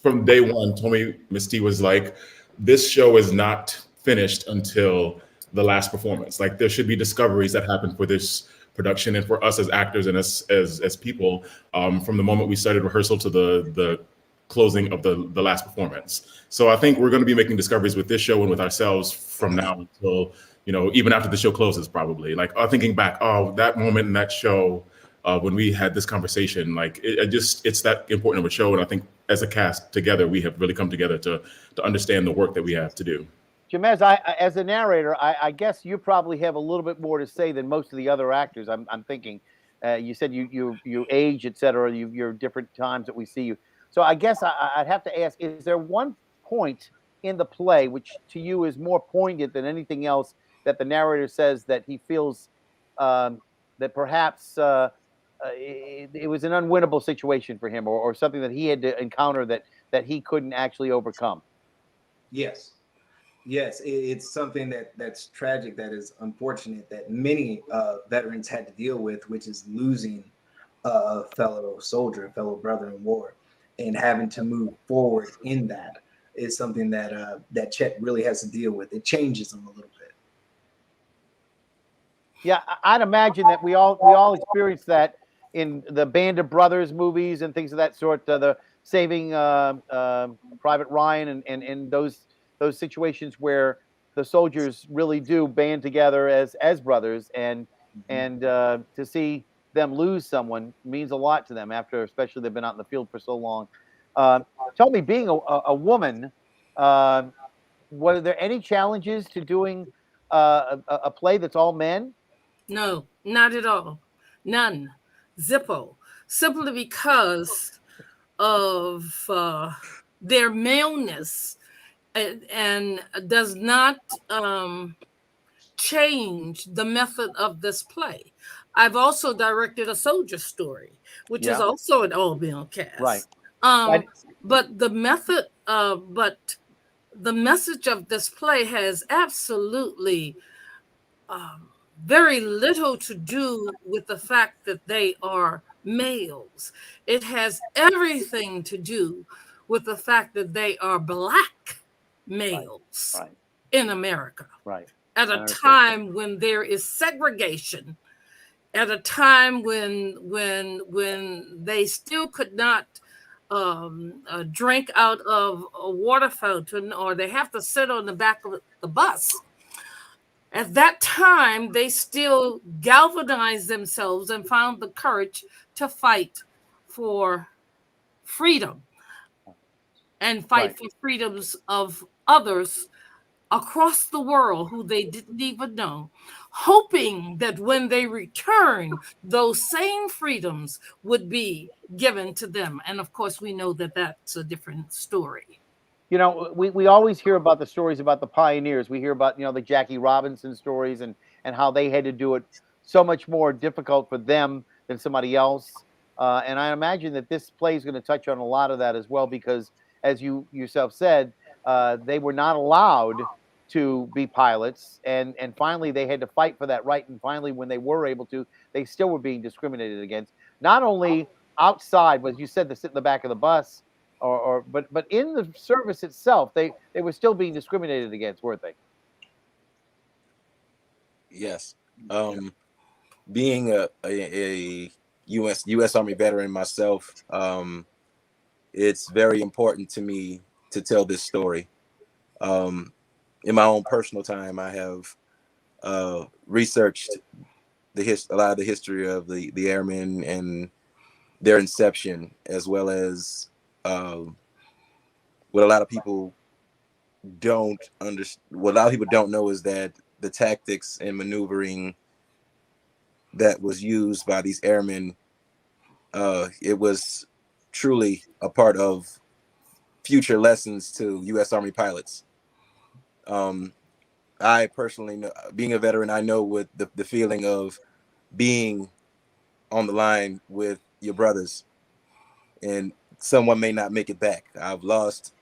from day one, Tommye, Miss T was like, this show is not finished until the last performance. Like, there should be discoveries that happen for this production and for us as actors and as people from the moment we started rehearsal to the closing of the last performance. So I think we're going to be making discoveries with this show and with ourselves from now until, even after the show closes, probably. Like, thinking back, that moment in that show when we had this conversation, like it's that important of a show. And I think as a cast together, we have really come together to understand the work that we have to do. Jamez, as a narrator, I guess you probably have a little bit more to say than most of the other actors. I'm thinking. You said you age, et cetera. You're different times that we see you. So I guess I'd have to ask: is there one point in the play which to you is more poignant than anything else that the narrator says that he feels that perhaps it was an unwinnable situation for him, or something that he had to encounter that he couldn't actually overcome? Yes, it's something that's tragic, that is unfortunate, that many veterans had to deal with, which is losing a fellow soldier, a fellow brother in war, and having to move forward in that is something that Chet really has to deal with. It changes him a little bit. Yeah, I'd imagine that we all experienced that in the Band of Brothers movies and things of that sort. The Saving Private Ryan and those situations where the soldiers really do band together as brothers, and to see them lose someone means a lot to them after, especially they've been out in the field for so long. Tell me, being a woman, were there any challenges to doing a play that's all men? No, not at all. None. Zippo. Simply because of their maleness, and does not change the method of this play. I've also directed a soldier story, which is also an all-male cast. Right. But the method, but the message of this play has absolutely very little to do with the fact that they are males. It has everything to do with the fact that they are Black males in America. Right. At a time when there is segregation, at a time when they still could not drink out of a water fountain, or they have to sit on the back of the bus. At that time, they still galvanized themselves and found the courage to fight for freedom and fight for freedoms of others across the world who they didn't even know, hoping that when they return, those same freedoms would be given to them. And of course, we know that that's a different story. We always hear about the stories about the pioneers. We hear about, the Jackie Robinson stories and how they had to do it so much more difficult for them than somebody else. And I imagine that this play is going to touch on a lot of that as well, because as you yourself said, they were not allowed to be pilots, and finally they had to fight for that right. And finally, when they were able to, they still were being discriminated against, not only outside, was you said to sit in the back of the bus, but in the service itself, they were still being discriminated against, weren't they? Yes. Being a U.S. Army veteran myself, it's very important to me to tell this story. In my own personal time, I have researched a lot of the history of the airmen and their inception, as well as what a lot of people don't understand. What a lot of people don't know is that the tactics and maneuvering that was used by these airmen, it was truly a part of future lessons to U.S. Army pilots. I personally know, being a veteran, I know what the feeling of being on the line with your brothers and someone may not make it back. I've lost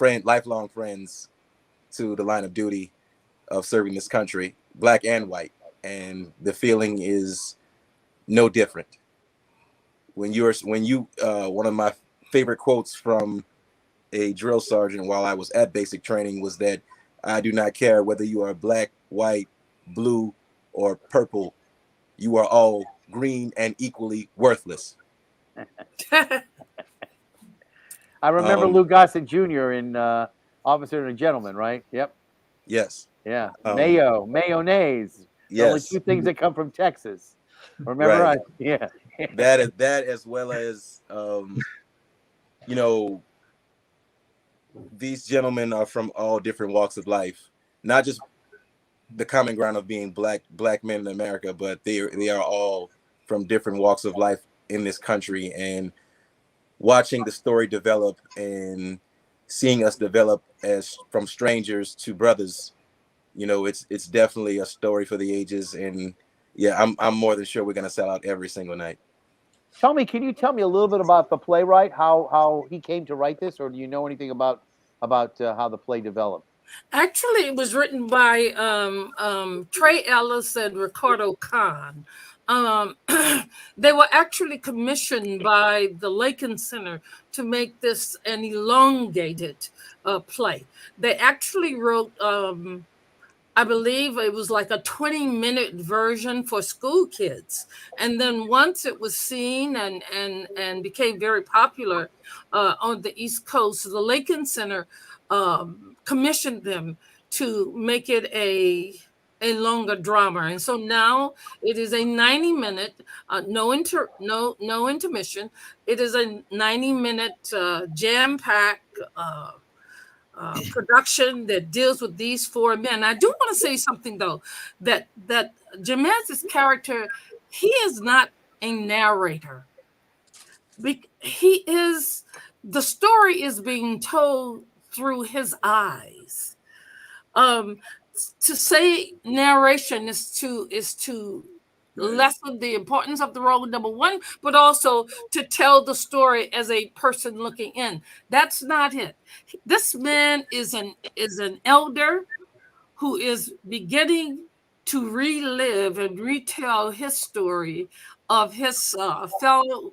lifelong friends to the line of duty of serving this country, black and white, and the feeling is no different. When you one of my favorite quotes from a drill sergeant while I was at basic training was that I do not care whether you are black, white, blue, or purple. You are all green and equally worthless. I remember Lou Gossett Jr. in Officer and a Gentleman, right? Yep. Yes. Yeah. Mayonnaise. Yes. Only two things that come from Texas. Remember? Right. Yeah. that as well as these gentlemen are from all different walks of life, not just the common ground of being black men in America, but they are all from different walks of life in this country. And watching the story develop and seeing us develop as from strangers to brothers, it's definitely a story for the ages. And yeah, I'm more than sure we're gonna sell out every single night. Tommye, can you tell me a little bit about the playwright, how he came to write this, or do you know anything about how the play developed? Actually, it was written by Trey Ellis and Ricardo Kahn. They were actually commissioned by the Lincoln Center to make this an elongated play. They actually wrote, I believe it was like a 20-minute version for school kids. And then once it was seen and became very popular on the East Coast, the Lincoln Center commissioned them to make it a longer drama. And so now it is a 90-minute, no intermission. It is a 90-minute jam-packed production that deals with these four men. I do want to say something though, that Jamez's character, he is not a narrator. The story is being told through his eyes. To say narration is to lessen the importance of the role, number one, but also to tell the story as a person looking in. That's not it. This man is an elder who is beginning to relive and retell his story of his fellow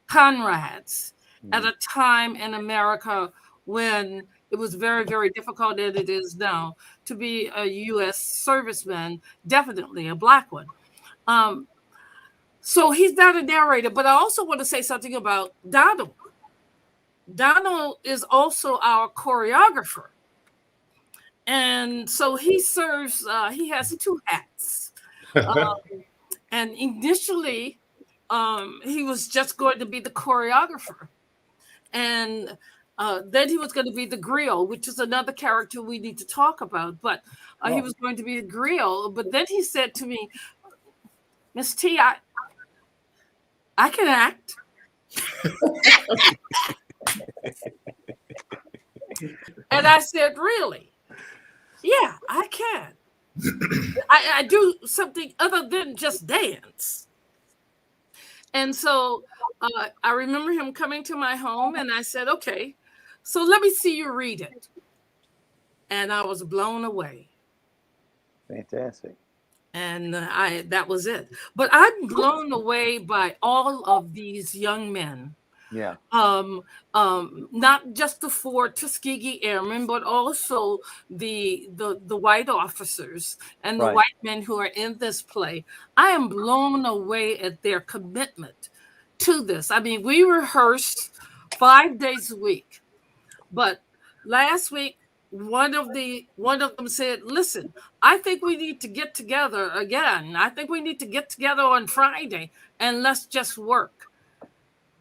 comrades at a time in America when it was very, very difficult, as it is now, to be a U.S. serviceman, definitely a black one. So he's not a narrator, but I also want to say something about Donald. Donald is also our choreographer. And so he serves, he has two hats. And initially, he was just going to be the choreographer. And then he was going to be the griot, which is another character we need to talk about. But he was going to be the griot. But then he said to me, Miss T, I can act. And I said, really? Yeah, I can. I do something other than just dance. And so I remember him coming to my home and I said, okay, so let me see you read it. And I was blown away. Fantastic. and that was it. But I'm blown away by all of these young men. Yeah. Not just the 4 Tuskegee Airmen, but also the white officers and the Right. white men who are in this play. I am blown away at their commitment to this. I mean, we rehearsed 5 days a week, but last week one of them said, "Listen, I think we need to get together again. I think we need to get together on Friday and let's just work."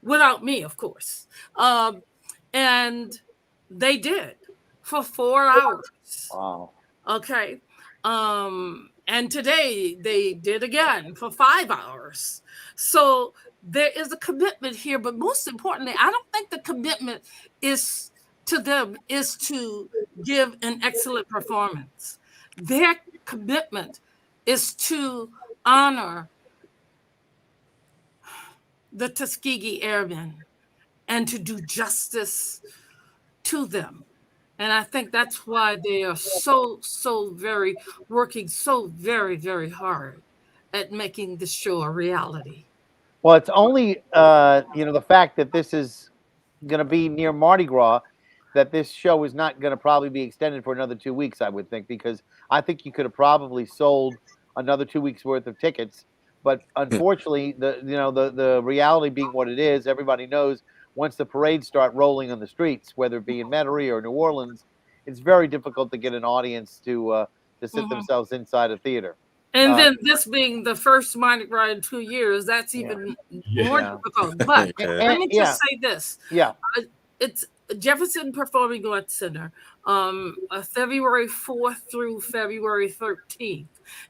Without me, of course. And they did for 4 hours. Wow. Okay. And today they did again for 5 hours. So there is a commitment here, but most importantly, I don't think the commitment is to them is to give an excellent performance. Their commitment is to honor the Tuskegee Airmen and to do justice to them. And I think that's why they are working so very, very hard at making this show a reality. Well, it's only the fact that this is going to be near Mardi Gras, that this show is not going to probably be extended for another 2 weeks, I would think, because I think you could have probably sold another 2 weeks worth of tickets. But unfortunately, the reality being what it is, everybody knows once the parades start rolling on the streets, whether it be in Metairie or New Orleans, it's very difficult to get an audience to sit themselves inside a theater. And then this being the first Mardi Gras in 2 years, that's even more difficult. But let me just say this. Yeah. It's Jefferson Performing Arts Center, February 4th through February 13th.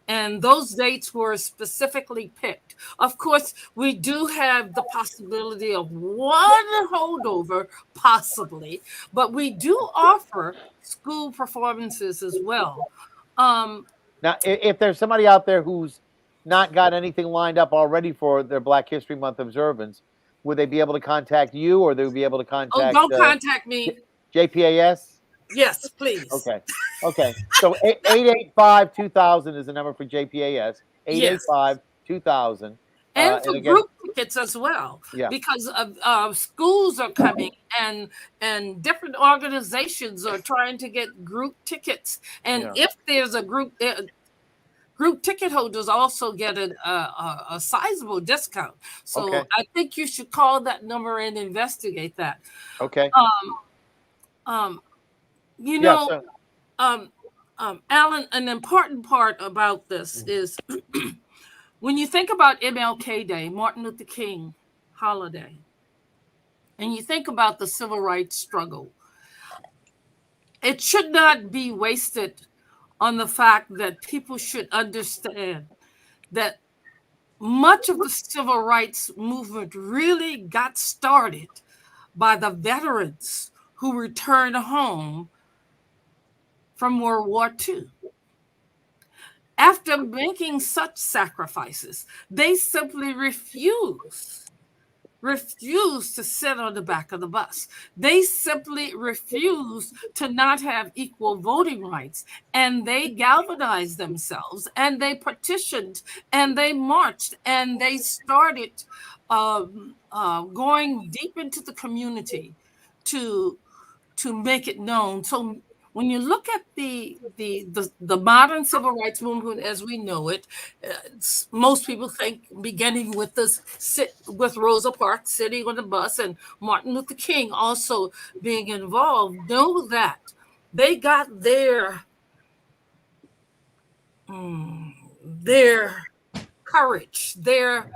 And those dates were specifically picked. Of course, we do have the possibility of one holdover, possibly, but we do offer school performances as well. Now, if there's somebody out there who's not got anything lined up already for their Black History Month observance, would they be able to contact you, or they would be able to contact? Oh, don't contact me. JPAS? Yes, please. Okay. So 885-2000 is the number for JPAS. 885-2000. And for group tickets as well, because schools are coming and different organizations are trying to get group tickets. And if there's a group ticket holders also get a sizable discount. So I think you should call that number and investigate that. Okay. Alan, an important part about this is when you think about MLK Day, Martin Luther King holiday, and you think about the civil rights struggle, it should not be wasted on the fact that people should understand that much of the civil rights movement really got started by the veterans who returned home from World War II. After making such sacrifices, they simply refused to sit on the back of the bus. They simply refused to not have equal voting rights. And they galvanized themselves, and they petitioned, and they marched, and they started going deep into the community to make it known. So when you look at the modern civil rights movement as we know it, most people think beginning with with Rosa Parks sitting on the bus and Martin Luther King also being involved, know that they got their courage, their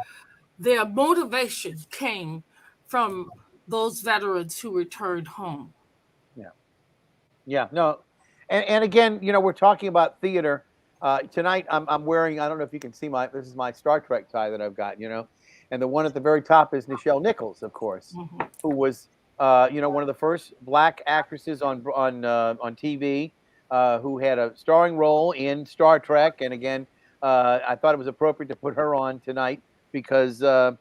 motivation came from those veterans who returned home. Yeah, no. And again, we're talking about theater. Tonight I'm wearing, I don't know if you can see this is my Star Trek tie that I've got, and the one at the very top is Nichols, of course, who was, one of the first Black actresses on TV, who had a starring role in Star Trek. And again, I thought it was appropriate to put her on tonight because, a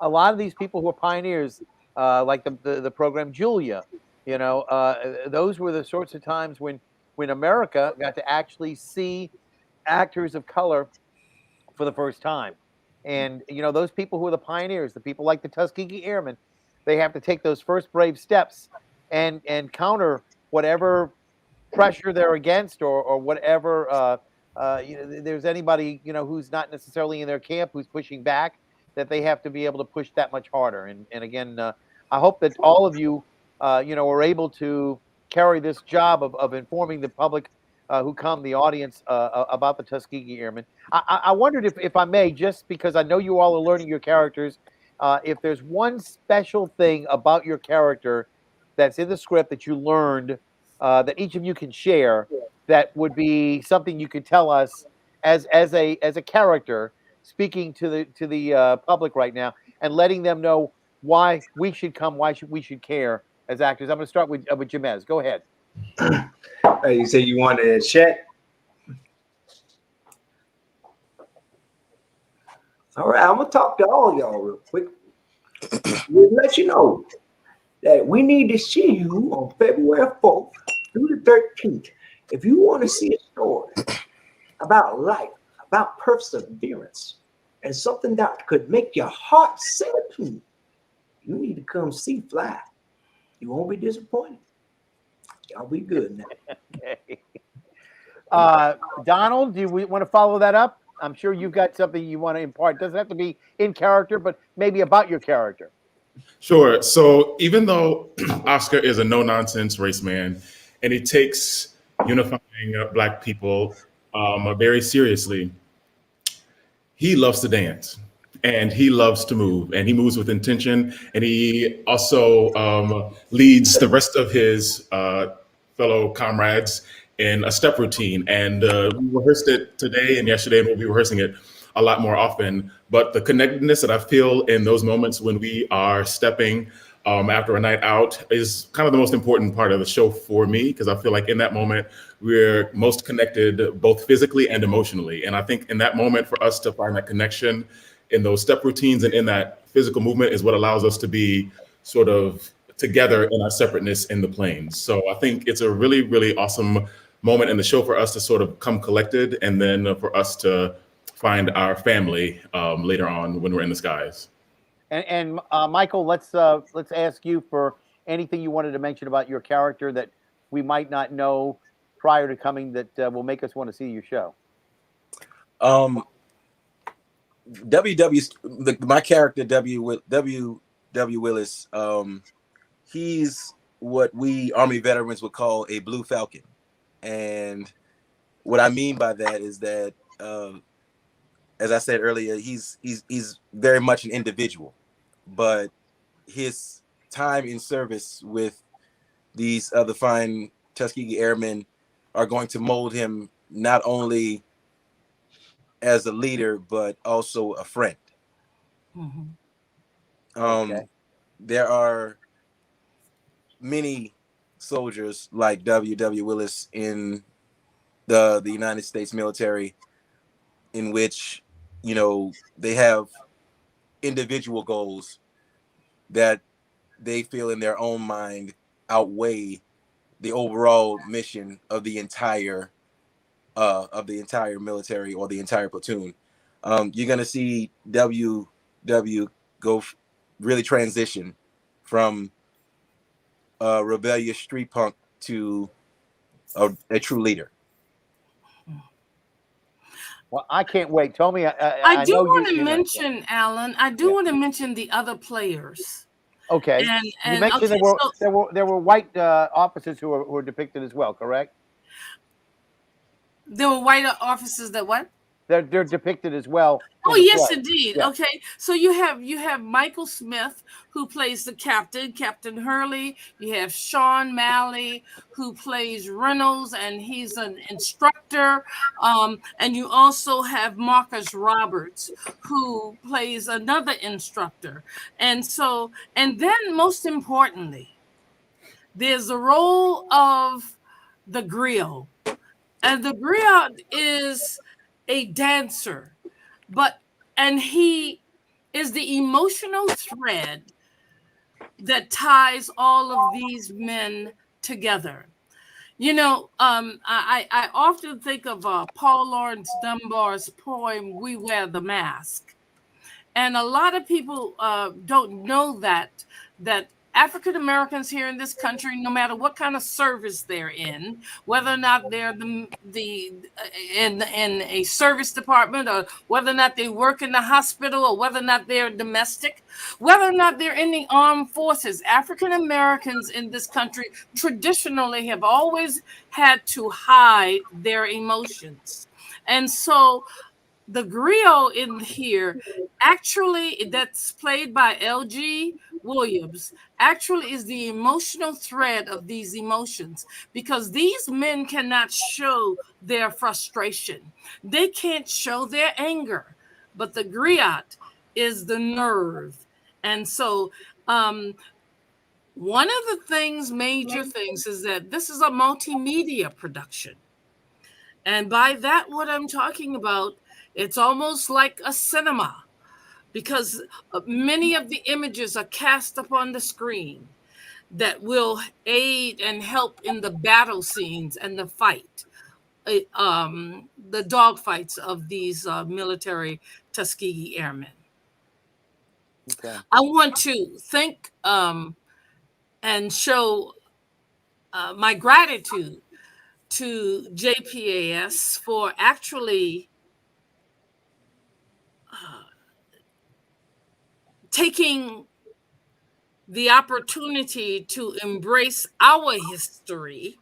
lot of these people who are pioneers, like the program Julia, those were the sorts of times when America got to actually see actors of color for the first time. And those people who are the pioneers, the people like the Tuskegee Airmen, they have to take those first brave steps and counter whatever pressure they're against, or whatever. There's anybody who's not necessarily in their camp who's pushing back, that they have to be able to push that much harder. And again, I hope that all of you, are able to carry this job of informing the public who come, the audience, about the Tuskegee Airmen. I wondered if I may, just because I know you all are learning your characters, if there's one special thing about your character that's in the script that you learned, that each of you can share, that would be something you could tell us as a character, speaking to the public right now, and letting them know why we should come, we should care as actors. I'm going to start with Jamez. Go ahead. You say you wanted Chet. All right, I'm gonna talk to all y'all real quick. We'll let you know that we need to see you on February 4th through the 13th. If you want to see a story about life, about perseverance, and something that could make your heart sing, you need to come see Fly. You won't be disappointed. Y'all be good now. Okay. Donald, do we want to follow that up? I'm sure you've got something you want to impart. Doesn't have to be in character, but maybe about your character. Sure. So even though Oscar is a no-nonsense race man, and he takes unifying Black people very seriously, he loves to dance, and he loves to move, and he moves with intention, and he also leads the rest of his fellow comrades in a step routine. And we rehearsed it today and yesterday, and we'll be rehearsing it a lot more often. But the connectedness that I feel in those moments when we are stepping after a night out is kind of the most important part of the show for me, because I feel like in that moment, we're most connected both physically and emotionally. And I think in that moment, for us to find that connection in those step routines and in that physical movement is what allows us to be sort of together in our separateness in the planes. So I think it's a really, really awesome moment in the show for us to sort of come collected, and then for us to find our family later on when we're in the skies. And Michael, let's ask you for anything you wanted to mention about your character that we might not know prior to coming, that will make us want to see your show. My character W. Willis, he's what we Army veterans would call a blue Falcon. And what I mean by that is that, as I said earlier, he's very much an individual, but his time in service with these other fine Tuskegee Airmen are going to mold him not only as a leader, but also a friend. Mm-hmm. Okay. There are many soldiers like W. Willis in the United States military, in which, they have individual goals that they feel in their own mind outweigh the overall mission of the entire military or the entire platoon. You're gonna see W go really transition from a rebellious street punk to a true leader. Well, I can't wait. Tommye, I do want to mention, Alan. I do want to mention the other players. Okay. And you mentioned there were white officers who were depicted as well, correct? There were white officers that what? They're depicted as well. Oh, yes, indeed. Yeah. Okay, so you have Michael Smith, who plays the captain, Captain Hurley. You have Sean Malley, who plays Reynolds, and he's an instructor. And you also have Marcus Roberts, who plays another instructor. And then most importantly, there's the role of the griot. And the griot is a dancer, and he is the emotional thread that ties all of these men together. You know, I often think of Paul Laurence Dunbar's poem, We Wear the Mask. And a lot of people don't know that African Americans here in this country, no matter what kind of service they're in, whether or not they're in a service department, or whether or not they work in the hospital, or whether or not they're domestic, whether or not they're in the armed forces, African Americans in this country traditionally have always had to hide their emotions. And so the griot in here, actually, that's played by L.G. Williams, actually is the emotional thread of these emotions, because these men cannot show their frustration. They can't show their anger, but the griot is the nerve. And so one of the major things is that this is a multimedia production. And by that, what I'm talking about, it's almost like a cinema, because many of the images are cast upon the screen that will aid and help in the battle scenes and the fight, the dog fights of these military Tuskegee Airmen. Okay. I want to thank and show my gratitude to JPAS for actually taking the opportunity to embrace our history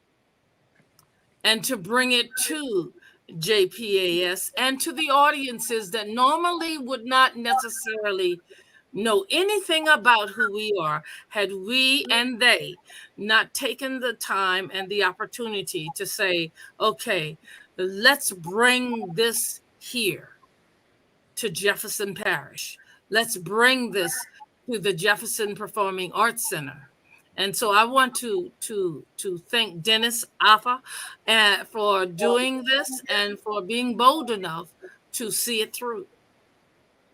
and to bring it to JPAS and to the audiences that normally would not necessarily know anything about who we are, had we and they not taken the time and the opportunity to say, okay, let's bring this here to Jefferson Parish. Let's bring this to the Jefferson Performing Arts Center. And so I want to thank Dennis Affa for doing this and for being bold enough to see it through.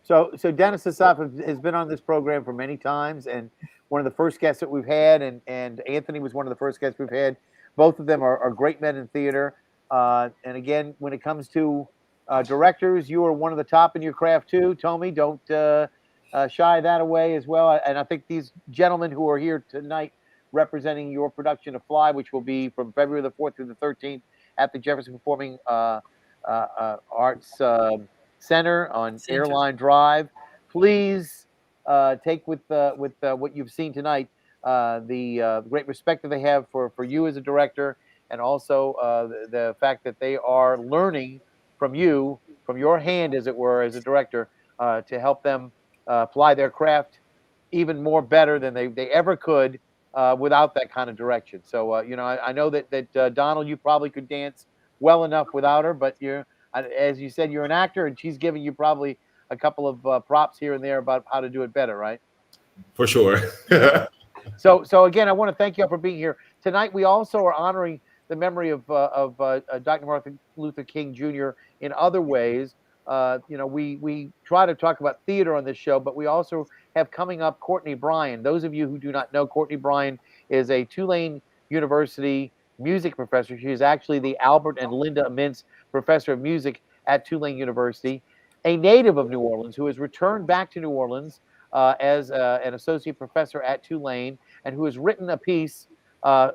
So Dennis Affa has been on this program for many times, and one of the first guests that we've had, and Anthony was one of the first guests we've had. Both of them are great men in theater. And again, when it comes to directors, you are one of the top in your craft too. Tommye, don't shy that away as well. And I think these gentlemen who are here tonight representing your production of Fly, which will be from February the 4th through the 13th at the Jefferson Performing Arts Center on Airline Drive. Please take with what you've seen tonight the great respect that they have for you as a director, and also the fact that they are learning from you, from your hand, as it were, as a director, to help them fly their craft even more better than they ever could without that kind of direction. So, I know that Donald, you probably could dance well enough without her, but as you said, you're an actor, and she's giving you probably a couple of props here and there about how to do it better, right? For sure. So again, I want to thank you all for being here tonight. We also are honoring the memory of Dr. Martin Luther King Jr. in other ways. We try to talk about theater on this show, but we also have coming up Courtney Bryan. Those of you who do not know, Courtney Bryan is a Tulane University music professor. She is actually the Albert and Linda Mintz Professor of Music at Tulane University, a native of New Orleans who has returned back to New Orleans as an associate professor at Tulane, and who has written a piece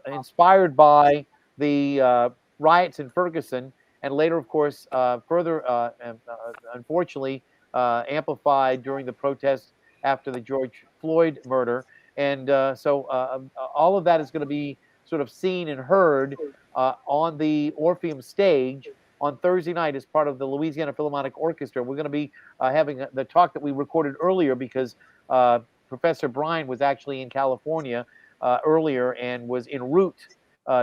inspired by the riots in Ferguson, and later, of course, further, unfortunately, amplified during the protests after the George Floyd murder. And so all of that is going to be sort of seen and heard on the Orpheum stage on Thursday night as part of the Louisiana Philharmonic Orchestra. We're going to be having the talk that we recorded earlier, because Professor Bryan was actually in California earlier and was en route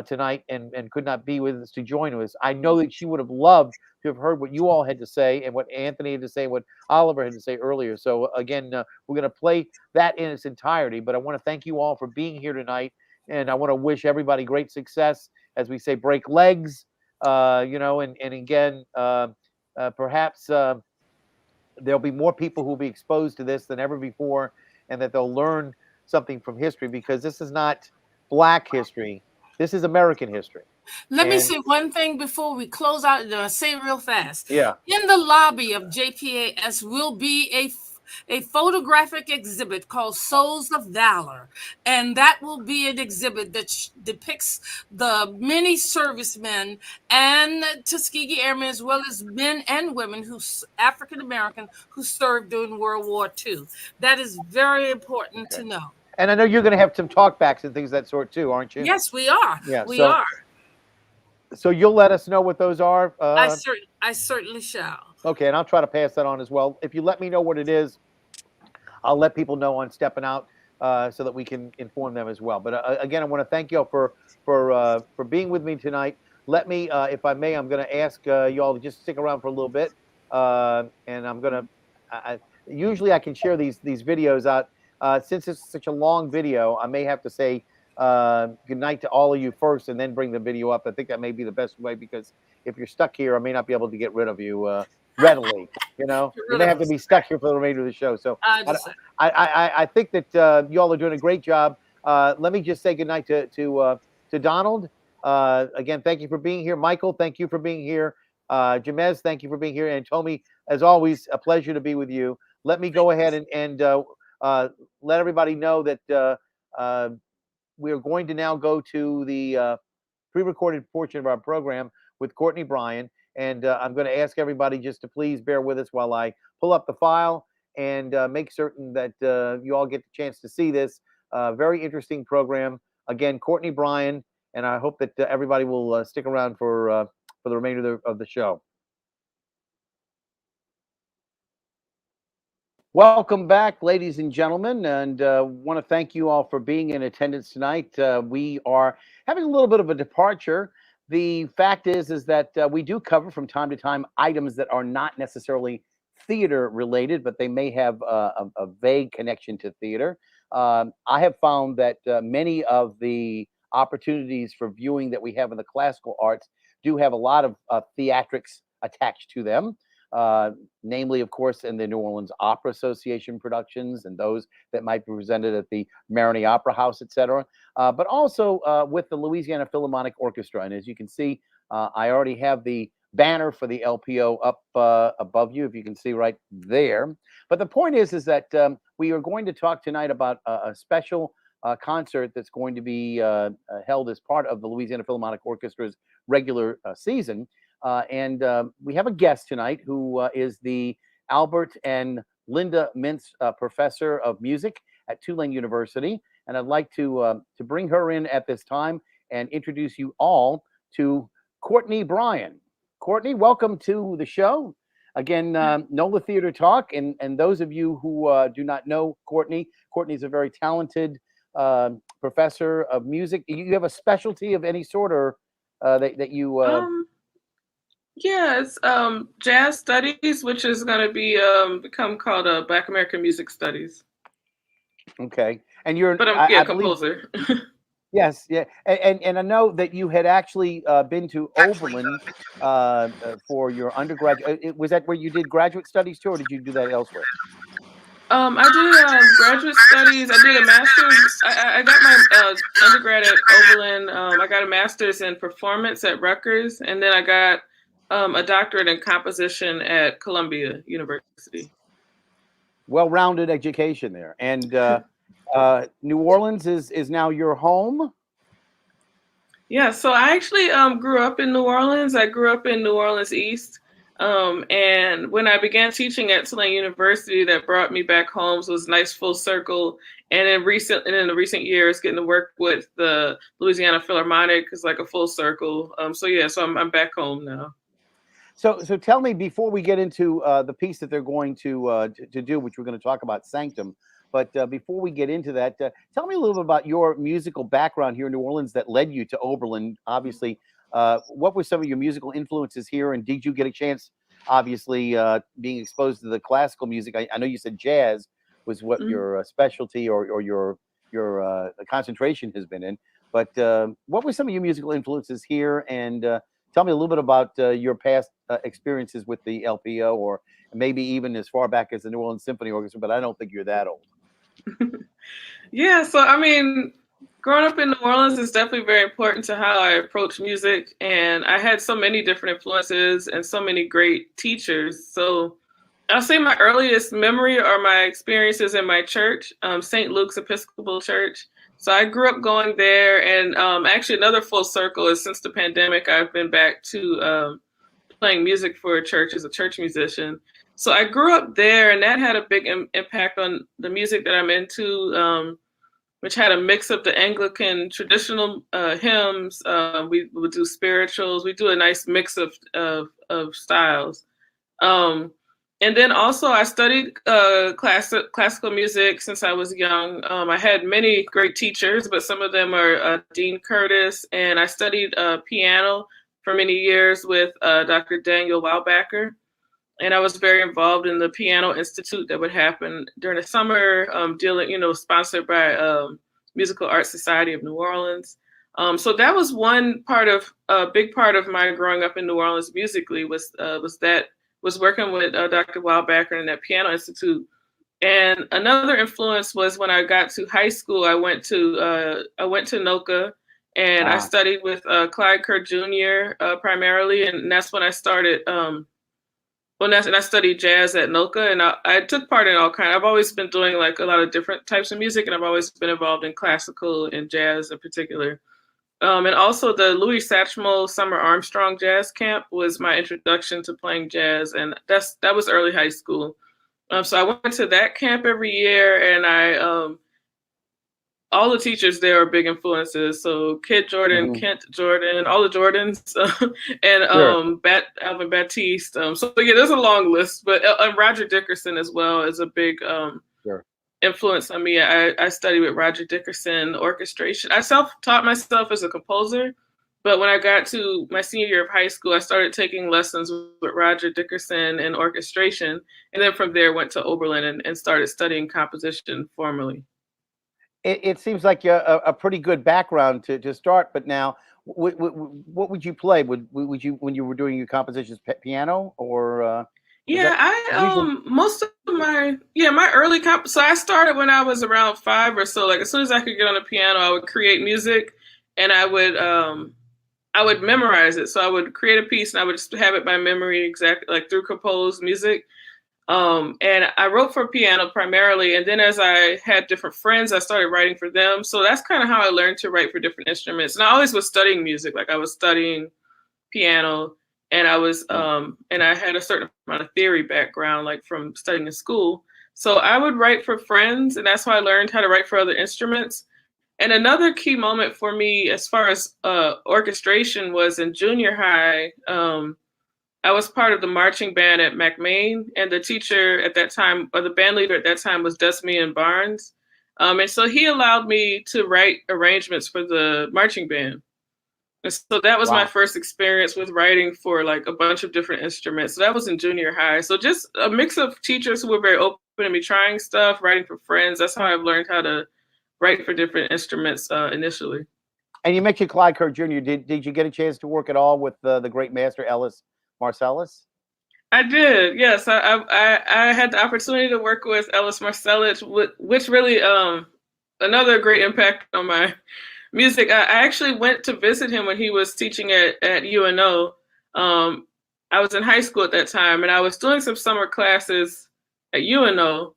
tonight and could not be with us to join us. I know that she would have loved to have heard what you all had to say, and what Anthony had to say, what Oliver had to say earlier. So again, we're going to play that in its entirety, but I want to thank you all for being here tonight, and I want to wish everybody great success, as we say, break legs, and again, perhaps there'll be more people who will be exposed to this than ever before, and that they'll learn something from history, because this is not Black history. This is American history. Let me And- say one thing before we close out. And I'll say it real fast. Yeah. In the lobby of JPAS will be a photographic exhibit called Souls of Valor. And that will be an exhibit that depicts the many servicemen and Tuskegee Airmen, as well as men and women African American who served during World War II. That is very important to know. And I know you're going to have some talkbacks and things of that sort too, aren't you? Yes, we are. Yeah, we are. So you'll let us know what those are? I certainly shall. Okay, and I'll try to pass that on as well. If you let me know what it is, I'll let people know on Stepping Out so that we can inform them as well. But again, I want to thank you all for being with me tonight. Let me, if I may, I'm going to ask you all to just stick around for a little bit. And I'm going to, usually I can share these videos out. Since it's such a long video, I may have to say good night to all of you first and then bring the video up. I think that may be the best way, because if you're stuck here, I may not be able to get rid of you readily. You know, you may have to be stuck here for the remainder of the show. So I think that you all are doing a great job. Let me just say good night to Donald. Again, thank you for being here. Michael, thank you for being here. Jamez, thank you for being here. And Tommye, as always, a pleasure to be with you. Let me go ahead and let everybody know that we're going to now go to the pre-recorded portion of our program with Courtney Bryan. And I'm going to ask everybody just to please bear with us while I pull up the file and make certain that you all get the chance to see this very interesting program. Again, Courtney Bryan, and I hope that everybody will stick around for the remainder of the show. Welcome back, ladies and gentlemen, and want to thank you all for being in attendance tonight. We are having a little bit of a departure. The fact is that we do cover from time to time items that are not necessarily theater related, but they may have a vague connection to theater. I have found that many of the opportunities for viewing that we have in the classical arts do have a lot of theatrics attached to them. Namely, of course, in the New Orleans Opera Association productions and those that might be presented at the Marigny Opera House, etc. But also with the Louisiana Philharmonic Orchestra. And as you can see, I already have the banner for the LPO up above you, if you can see right there. But the point is that we are going to talk tonight about a special concert that's going to be held as part of the Louisiana Philharmonic Orchestra's regular season. And we have a guest tonight who is the Albert and Linda Mintz Professor of Music at Tulane University. And I'd like to bring her in at this time and introduce you all to Courtney Bryan. Courtney, welcome to the show. Again, NOLA Theater Talk. And those of you who do not know Courtney is a very talented professor of music. You have a specialty of any sort, or that you... Yeah, it's jazz studies, which is going to be become called Black American Music Studies. Okay, and you're a composer. Yes, yeah, and I know that you had actually been to Oberlin for your undergraduate. Was that where you did graduate studies too, or did you do that elsewhere? I did graduate studies. I did a master's. I got my undergrad at Oberlin. I got a master's in performance at Rutgers, and then I got a doctorate in composition at Columbia University. Well-rounded education there. And New Orleans is now your home? Yeah, so I actually grew up in New Orleans. I grew up in New Orleans East. And when I began teaching at Tulane University, that brought me back home. So it was a nice full circle. And in the recent years, getting to work with the Louisiana Philharmonic is like a full circle. So I'm back home now. So tell me, before we get into the piece that they're going to do, which we're going to talk about, Sanctum, but before we get into that, tell me a little bit about your musical background here in New Orleans that led you to Oberlin. Obviously, what were some of your musical influences here, and did you get a chance, obviously, being exposed to the classical music? I know you said jazz was what your specialty or your concentration has been in, but what were some of your musical influences here, and tell me a little bit about your past experiences with the LPO, or maybe even as far back as the New Orleans Symphony Orchestra, but I don't think you're that old. Yeah, so I mean, Growing up in New Orleans is definitely very important to how I approach music. And I had so many different influences and so many great teachers. So I'll say my earliest memory are my experiences in my church, St. Luke's Episcopal Church. So I grew up going there. And actually another full circle is since the pandemic, I've been back to playing music for a church as a church musician. So I grew up there, and that had a big impact on the music that I'm into, which had a mix of the Anglican traditional hymns. We would do spirituals. We do a nice mix of styles. And then also I studied classical music since I was young. I had many great teachers, but some of them are Dean Curtis, and I studied piano for many years with Dr. Daniel Wildbacker. And I was very involved in the Piano Institute that would happen during the summer, sponsored by Musical Arts Society of New Orleans. So that was a big part of my growing up in New Orleans musically was working with Dr. Wildbacker and that Piano Institute. And another influence was when I got to high school, I went to NOLA, and I studied with Clyde Kerr Jr. Primarily, and that's when I started. And I studied jazz at NOLA, and I took part in all kinds. I've always been doing like a lot of different types of music, and I've always been involved in classical and jazz in particular. And also the Louis Satchmo Summer Armstrong Jazz Camp was my introduction to playing jazz, and that was early high school. So I went to that camp every year, and all the teachers there are big influences. So Kid Jordan, Kent Jordan, all the Jordans, and Alvin Baptiste. So yeah, there's a long list, but Roger Dickerson as well is a big influence on me. I studied with Roger Dickerson orchestration. I self-taught myself as a composer, but when I got to my senior year of high school, I started taking lessons with Roger Dickerson in orchestration, and then from there went to Oberlin and started studying composition formally. It seems like a pretty good background to start, but now, what would you play? Would you, when you were doing your compositions, piano or? Most of my early so I started when I was around 5 or so. Like as soon as I could get on the piano, I would create music, and I would memorize it. So I would create a piece, and I would just have it by memory, exactly like through composed music. And I wrote for piano primarily, and then as I had different friends, I started writing for them. So that's kind of how I learned to write for different instruments. And I always was studying music, like I was studying piano, and I was and I had a certain amount of theory background, like from studying in school. So I would write for friends, and that's how I learned how to write for other instruments. And another key moment for me as far as orchestration was in junior high. I was part of the marching band at McMain, and the teacher at that time, or the band leader at that time, was Desmian Barnes. And so he allowed me to write arrangements for the marching band. And so that was my first experience with writing for like a bunch of different instruments. So that was in junior high. So just a mix of teachers who were very open to me trying stuff, writing for friends. That's how I've learned how to write for different instruments initially. And you mentioned Clyde Kerr Jr. Did you get a chance to work at all with the great master Ellis Marsalis? I did, yes. I had the opportunity to work with Ellis Marsalis, which really another great impact on my music. I actually went to visit him when he was teaching at UNO. I was in high school at that time, and I was doing some summer classes at UNO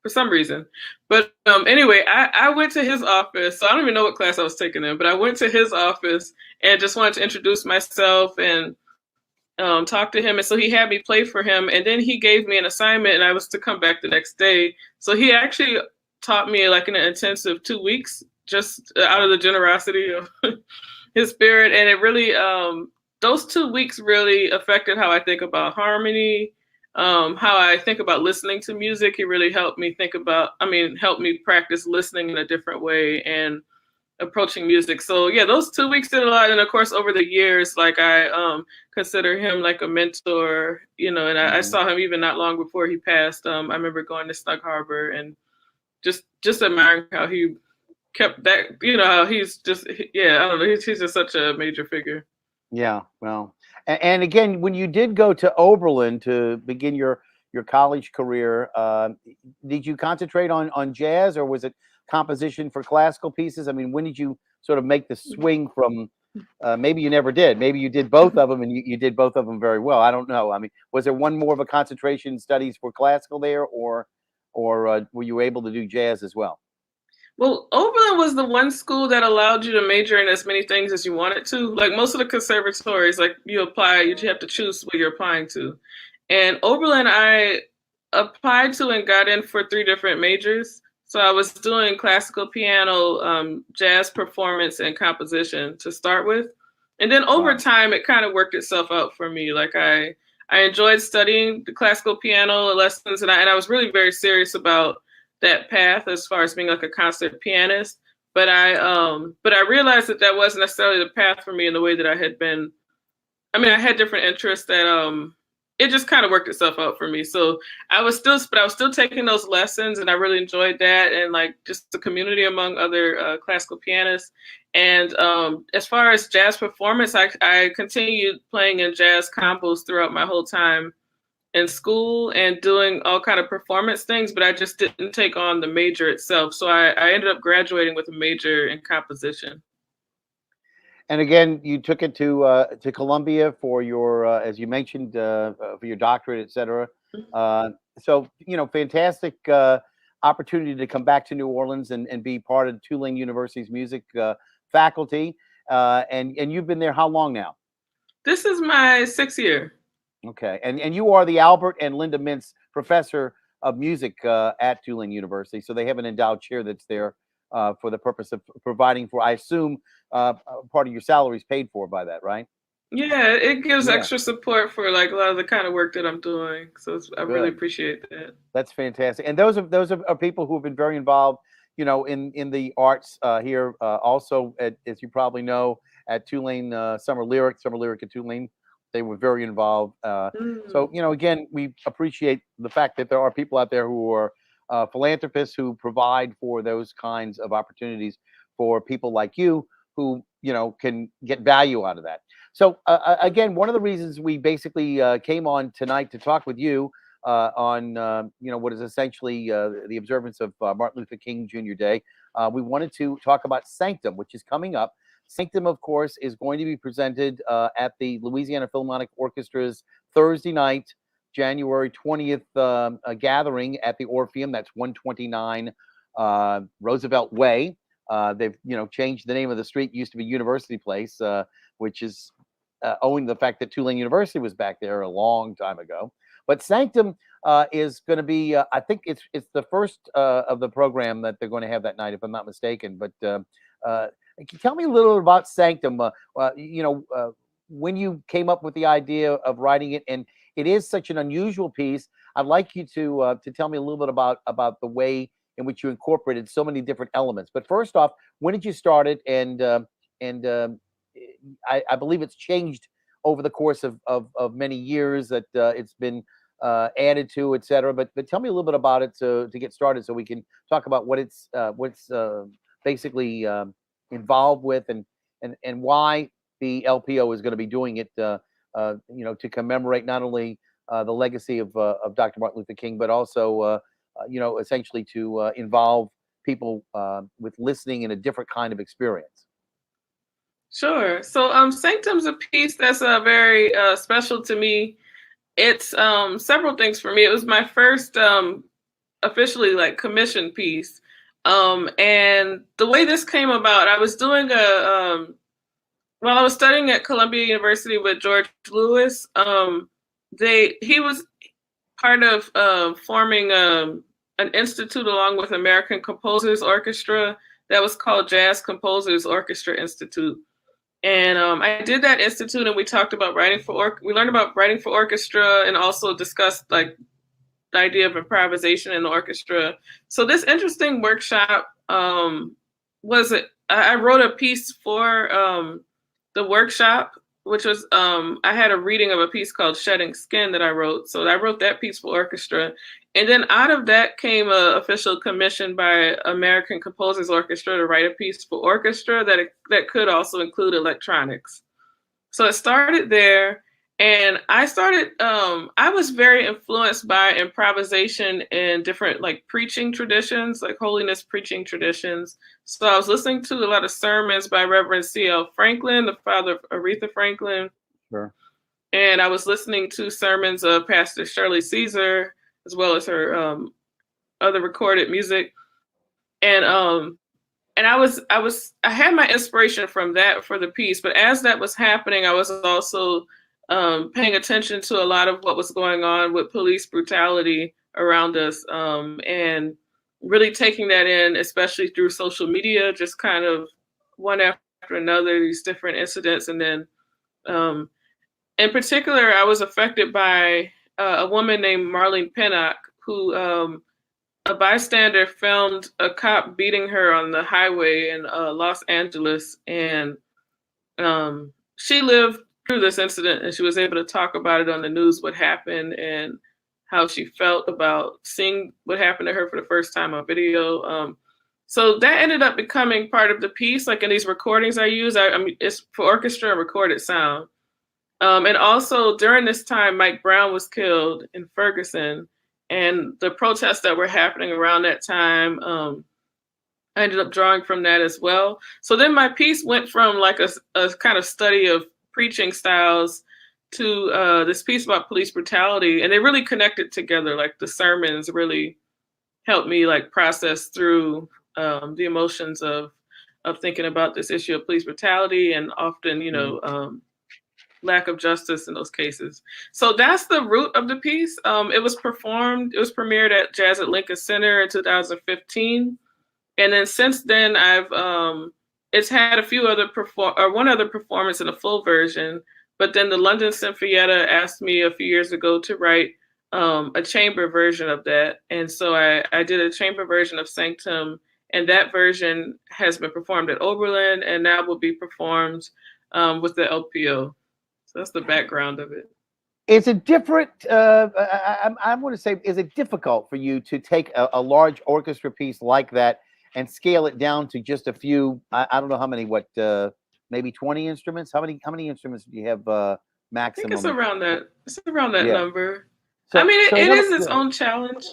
for some reason. But anyway, I went to his office. So I don't even know what class I was taking in, but I went to his office and just wanted to introduce myself and talk to him. And so he had me play for him, and then he gave me an assignment, and I was to come back the next day. So he actually taught me like in an intensive 2 weeks, just out of the generosity of his spirit. And it really, those 2 weeks really affected how I think about harmony, how I think about listening to music. He really helped me helped me practice listening in a different way and approaching music. So yeah, those 2 weeks did a lot. And of course, over the years, like I consider him like a mentor, and I saw him even not long before he passed. I remember going to Snug Harbor and just admiring how he kept that, how he's just, I don't know, he's just such a major figure. Yeah, well, and again, when you did go to Oberlin to begin your your college career, did you concentrate on jazz, or was it composition for classical pieces? I mean, when did you sort of make the swing from? Maybe you never did. Maybe you did both of them, and you did both of them very well. I don't know. I mean, was there one more of a concentration in studies for classical there, or were you able to do jazz as well? Well, Oberlin was the one school that allowed you to major in as many things as you wanted to. Like most of the conservatories, like you apply, you have to choose what you're applying to. And Oberlin, I applied to and got in for 3 different majors. So I was doing classical piano, jazz performance, and composition to start with. And then over time, it kind of worked itself out for me. Like I enjoyed studying the classical piano lessons, and I was really very serious about that path as far as being like a concert pianist. But I realized that wasn't necessarily the path for me in the way that I had been. I mean, I had different interests that it just kind of worked itself out for me. So I was still taking those lessons, and I really enjoyed that, and like just the community among other classical pianists. And as far as jazz performance, I continued playing in jazz combos throughout my whole time in school and doing all kind of performance things, but I just didn't take on the major itself. So I ended up graduating with a major in composition. And again, you took it to Columbia for your, as you mentioned, for your doctorate, et cetera. So, fantastic opportunity to come back to New Orleans and be part of Tulane University's music faculty. And you've been there how long now? This is my 6th year. Okay, and you are the Albert and Linda Mintz Professor of Music at Tulane University. So they have an endowed chair that's there for the purpose of providing for, I assume, part of your salary is paid for by that, right? Yeah, it gives extra support for like a lot of the kind of work that I'm doing. So I really appreciate that. That's fantastic. And those are people who have been very involved, in the arts here. Also, as you probably know, at Tulane Summer Lyric at Tulane. They were very involved. So, again, we appreciate the fact that there are people out there who are philanthropists who provide for those kinds of opportunities for people like you who, can get value out of that. So, again, one of the reasons we basically came on tonight to talk with you on, what is essentially the observance of Martin Luther King Jr. Day, we wanted to talk about Sanctum, which is coming up. Sanctum, of course, is going to be presented at the Louisiana Philharmonic Orchestra's Thursday night, January 20th gathering at the Orpheum. That's 129 Roosevelt Way. They've, changed the name of the street. It used to be University Place, which is owing to the fact that Tulane University was back there a long time ago. But Sanctum is going to be, I think it's the first of the program that they're going to have that night, if I'm not mistaken. But can you tell me a little about Sanctum? When you came up with the idea of writing it, and it is such an unusual piece. I'd like you to tell me a little bit about the way in which you incorporated so many different elements. But first off, when did you start it? And I believe it's changed over the course of many years, that it's been added to, et cetera. But tell me a little bit about it to get started, so we can talk about what it's basically involved with, and why the LPO is going to be doing it, to commemorate not only the legacy of Dr. Martin Luther King, but also, essentially to involve people with listening in a different kind of experience. Sure. So Sanctum's a piece that's very special to me. It's several things for me. It was my first officially commissioned piece. And the way this came about, I was doing while I was studying at Columbia University with George Lewis, he was part of forming an institute along with American Composers Orchestra that was called Jazz Composers Orchestra Institute. And I did that institute, and we talked about we learned about writing for orchestra, and also discussed the idea of improvisation in the orchestra. So this interesting workshop I wrote a piece for the workshop, which was I had a reading of a piece called Shedding Skin that I wrote. So I wrote that piece for orchestra. And then out of that came an official commission by American Composers Orchestra to write a piece for orchestra that could also include electronics. So it started there. And I started, I was very influenced by improvisation and different like preaching traditions, like holiness preaching traditions. So I was listening to a lot of sermons by Reverend C.L. Franklin, the father of Aretha Franklin. Sure. And I was listening to sermons of Pastor Shirley Caesar, as well as her other recorded music. And I had my inspiration from that for the piece, but as that was happening, I was also paying attention to a lot of what was going on with police brutality around us, and really taking that in, especially through social media, just kind of one after another, these different incidents. And then in particular, I was affected by a woman named Marlene Pinnock, who a bystander filmed a cop beating her on the highway in Los Angeles. And she lived through this incident, and she was able to talk about it on the news, what happened and how she felt about seeing what happened to her for the first time on video. So that ended up becoming part of the piece. Like in these recordings I use, I mean, it's for orchestra and recorded sound. And also during this time, Mike Brown was killed in Ferguson, and the protests that were happening around that time, I ended up drawing from that as well. So then my piece went from like a kind of study of preaching styles to this piece about police brutality, and they really connected together. Like the sermons really helped me like process through the emotions of thinking about this issue of police brutality and often, you know, lack of justice in those cases. So that's the root of the piece. It was premiered at Jazz at Lincoln Center in 2015. And then since then, it's had a few other one other performance in a full version. But then the London Sinfonietta asked me a few years ago to write a chamber version of that. And so I did a chamber version of Sanctum, and that version has been performed at Oberlin and now will be performed with the LPO. So that's the background of it. Is it different? I want to say, is it difficult for you to take a large orchestra piece like that and scale it down to just a few? I don't know how many. Maybe 20 instruments. How many instruments do you have maximum? I think it's around that. It's around that number. So, I mean, it is its own challenge.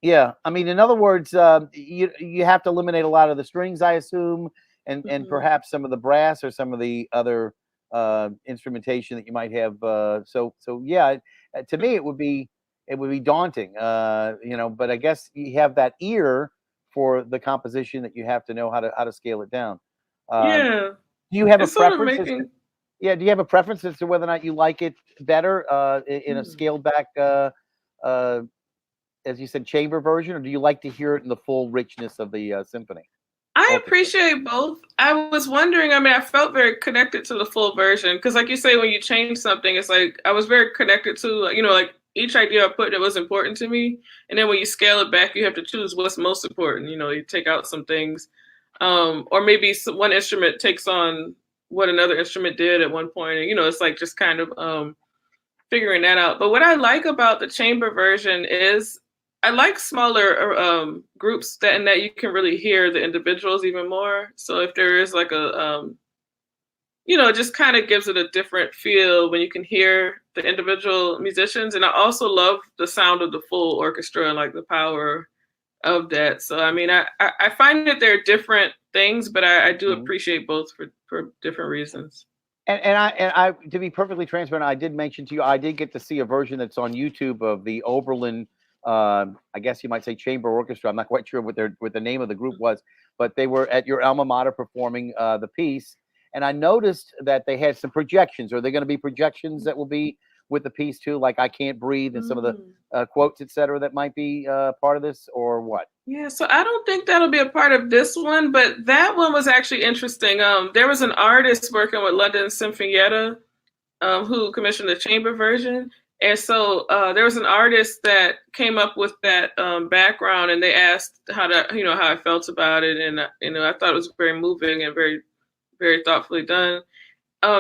Yeah, I mean, in other words, you have to eliminate a lot of the strings, I assume, and perhaps some of the brass or some of the other instrumentation that you might have. So yeah, to me it would be daunting, you know. But I guess you have that ear for the composition that you have to know how to scale it down. Yeah. Do you have a preference? Do you have a preference as to whether or not you like it better in a scaled back, as you said, chamber version, or do you like to hear it in the full richness of the symphony? I appreciate both. I was wondering, I mean, I felt very connected to the full version because, like you say, when you change something, it's like I was very connected to, you know, like each idea I put that was important to me. And then when you scale it back, you have to choose what's most important. You know, you take out some things. Or maybe one instrument takes on what another instrument did at one point. And, you know, it's like just kind of figuring that out. But what I like about the chamber version is I like smaller groups that you can really hear the individuals even more. So if there is like a, you know, it just kind of gives it a different feel when you can hear the individual musicians. And I also love the sound of the full orchestra and like the power of that. So I mean, I find that they're different things, but I do appreciate both for different reasons. And I to be perfectly transparent, I did mention to you, I did get to see a version that's on YouTube of the Oberlin, I guess you might say chamber orchestra. I'm not quite sure what the name of the group was, but they were at your alma mater performing the piece. And I noticed that they had some projections. Are there going to be projections that will be with the piece too, like I Can't Breathe and some of the quotes, etc., that might be part of this, or what? Yeah, so I don't think that'll be a part of this one, but that one was actually interesting. There was an artist working with London Sinfonietta who commissioned the chamber version. And so there was an artist that came up with that background, and they asked how I felt about it. And, I thought it was very moving and very, very thoughtfully done.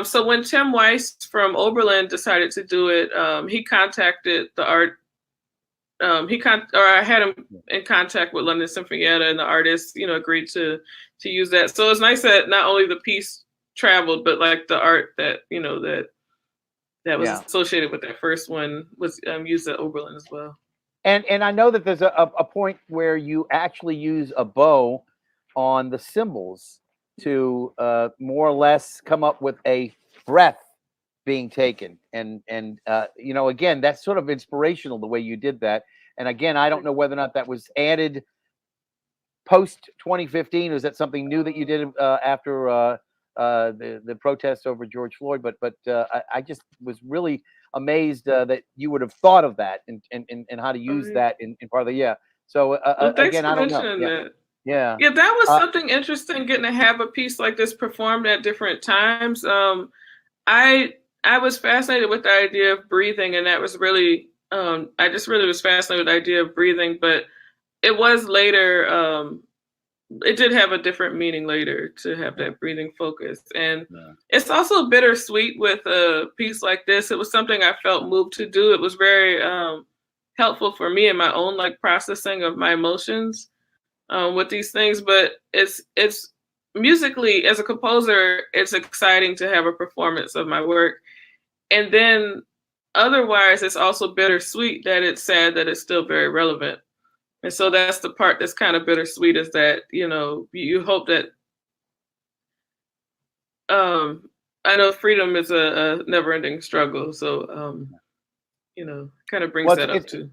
So when Tim Weiss from Oberlin decided to do it, he contacted the art. I had him in contact with London Sinfonietta, and the artist, agreed to use that. So it's nice that not only the piece traveled, but like the art that that was Yeah. associated with that first one was used at Oberlin as well. And I know that there's a point where you actually use a bow on the cymbals to more or less come up with a breath being taken. And you know, again, that's sort of inspirational the way you did that. And again, I don't know whether or not that was added post 2015, or is that something new that you did after the protests over George Floyd? But I just was really amazed that you would have thought of that and how to use that in part of the So Well, thanks again, for I don't know. mentioning that. Yeah. Yeah, that was something interesting, getting to have a piece like this performed at different times. I was fascinated with the idea of breathing, and that was really I just really was fascinated with the idea of breathing, but it was later it did have a different meaning later to have that breathing focus. And it's also bittersweet with a piece like this. It was something I felt moved to do. It was very helpful for me in my own like processing of my emotions with these things. But it's musically, as a composer, it's exciting to have a performance of my work. And then otherwise, it's also bittersweet that it's sad that it's still very relevant. And so that's the part that's kind of bittersweet, is that, you know, you hope that, I know freedom is a never ending struggle. So, you know, kind of brings that up too.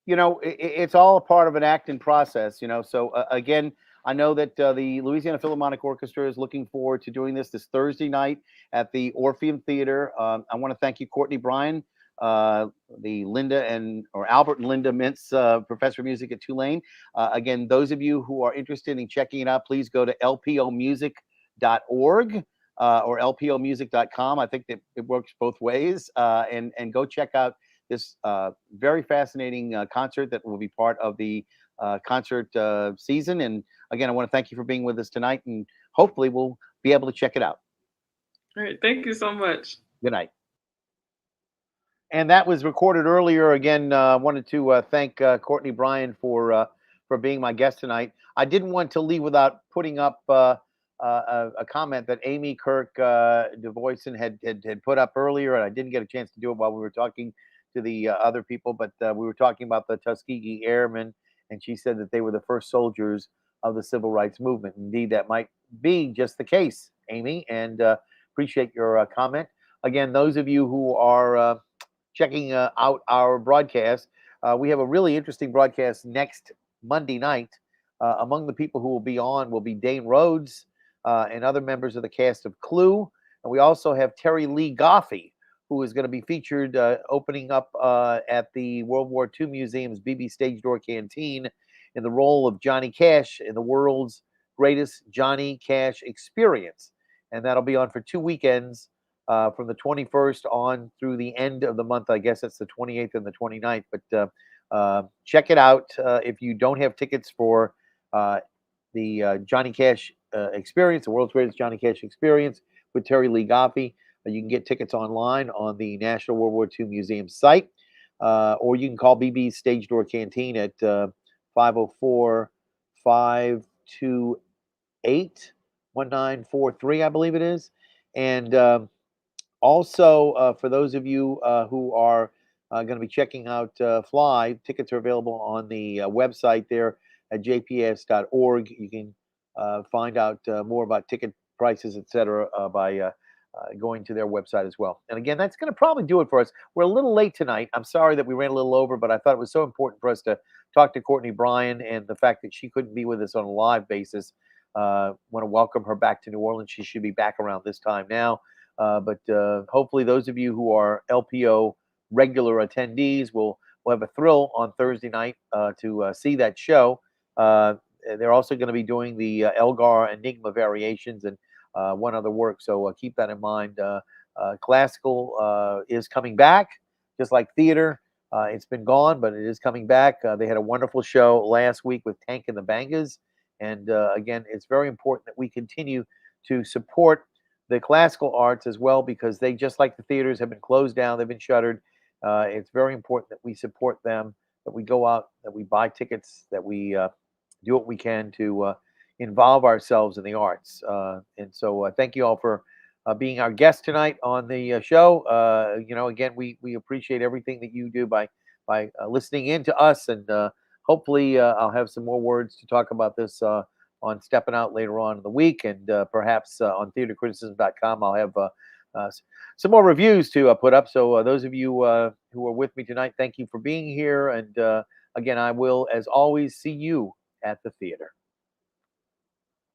You know, it's all a part of an acting process, you know. So again, I know that the Louisiana Philharmonic Orchestra is looking forward to doing this Thursday night at the Orpheum Theater. I want to thank you, Courtney Bryan, the Albert and Linda Mintz professor of music at Tulane. Again, those of you who are interested in checking it out, please go to lpomusic.org or lpomusic.com. I think that it works both ways, and go check out this very fascinating concert that will be part of the concert season. And again, I want to thank you for being with us tonight, and hopefully we'll be able to check it out. All right. Thank you so much. Good night. And that was recorded earlier. Again, wanted to thank Courtney Bryan for being my guest tonight. I didn't want to leave without putting up a comment that Amy Kirk DeVoyson had put up earlier, and I didn't get a chance to do it while we were talking to the other people, but we were talking about the Tuskegee Airmen, and she said that they were the first soldiers of the civil rights movement. Indeed, that might be just the case, Amy, and appreciate your comment. Again, those of you who are checking out our broadcast, we have a really interesting broadcast next Monday night. Among the people who will be on will be Dane Rhodes and other members of the cast of Clue, and we also have Terry Lee Goffey, who is going to be featured opening up at the World War II Museum's BB Stage Door Canteen in the role of Johnny Cash in the world's greatest Johnny Cash experience. And that'll be on for 2 weekends from the 21st on through the end of the month. I guess it's the 28th and the 29th. But check it out. If you don't have tickets for the Johnny Cash experience, the world's greatest Johnny Cash experience with Terry Lee Goffey, you can get tickets online on the National World War II Museum site, or you can call BB's Stage Door Canteen at 504-528-1943, I believe it is. And also, for those of you who are going to be checking out Fly, tickets are available on the website there at jps.org. You can find out more about ticket prices, etc., by going to their website as well. And again, that's going to probably do it for us. We're a little late tonight. I'm sorry that we ran a little over, but I thought it was so important for us to talk to Courtney Bryan, and the fact that she couldn't be with us on a live basis. Want to welcome her back to New Orleans. She should be back around this time now. But hopefully those of you who are LPO regular attendees will have a thrill on Thursday night to see that show. They're also going to be doing the Elgar Enigma variations and one other work. So keep that in mind. Classical is coming back, just like theater. It's been gone, but it is coming back. They had a wonderful show last week with Tank and the Bangas. And again, it's very important that we continue to support the classical arts as well, because they, just like the theaters, have been closed down. They've been shuttered. It's very important that we support them, that we go out, that we buy tickets, that we do what we can to involve ourselves in the arts. And so thank you all for being our guest tonight on the show. Again, we appreciate everything that you do by listening in to us, and hopefully I'll have some more words to talk about this on Stepping Out later on in the week, and perhaps on theatercriticism.com I'll have some more reviews to put up. So those of you who are with me tonight, thank you for being here, and again, I will, as always, see you at the theater.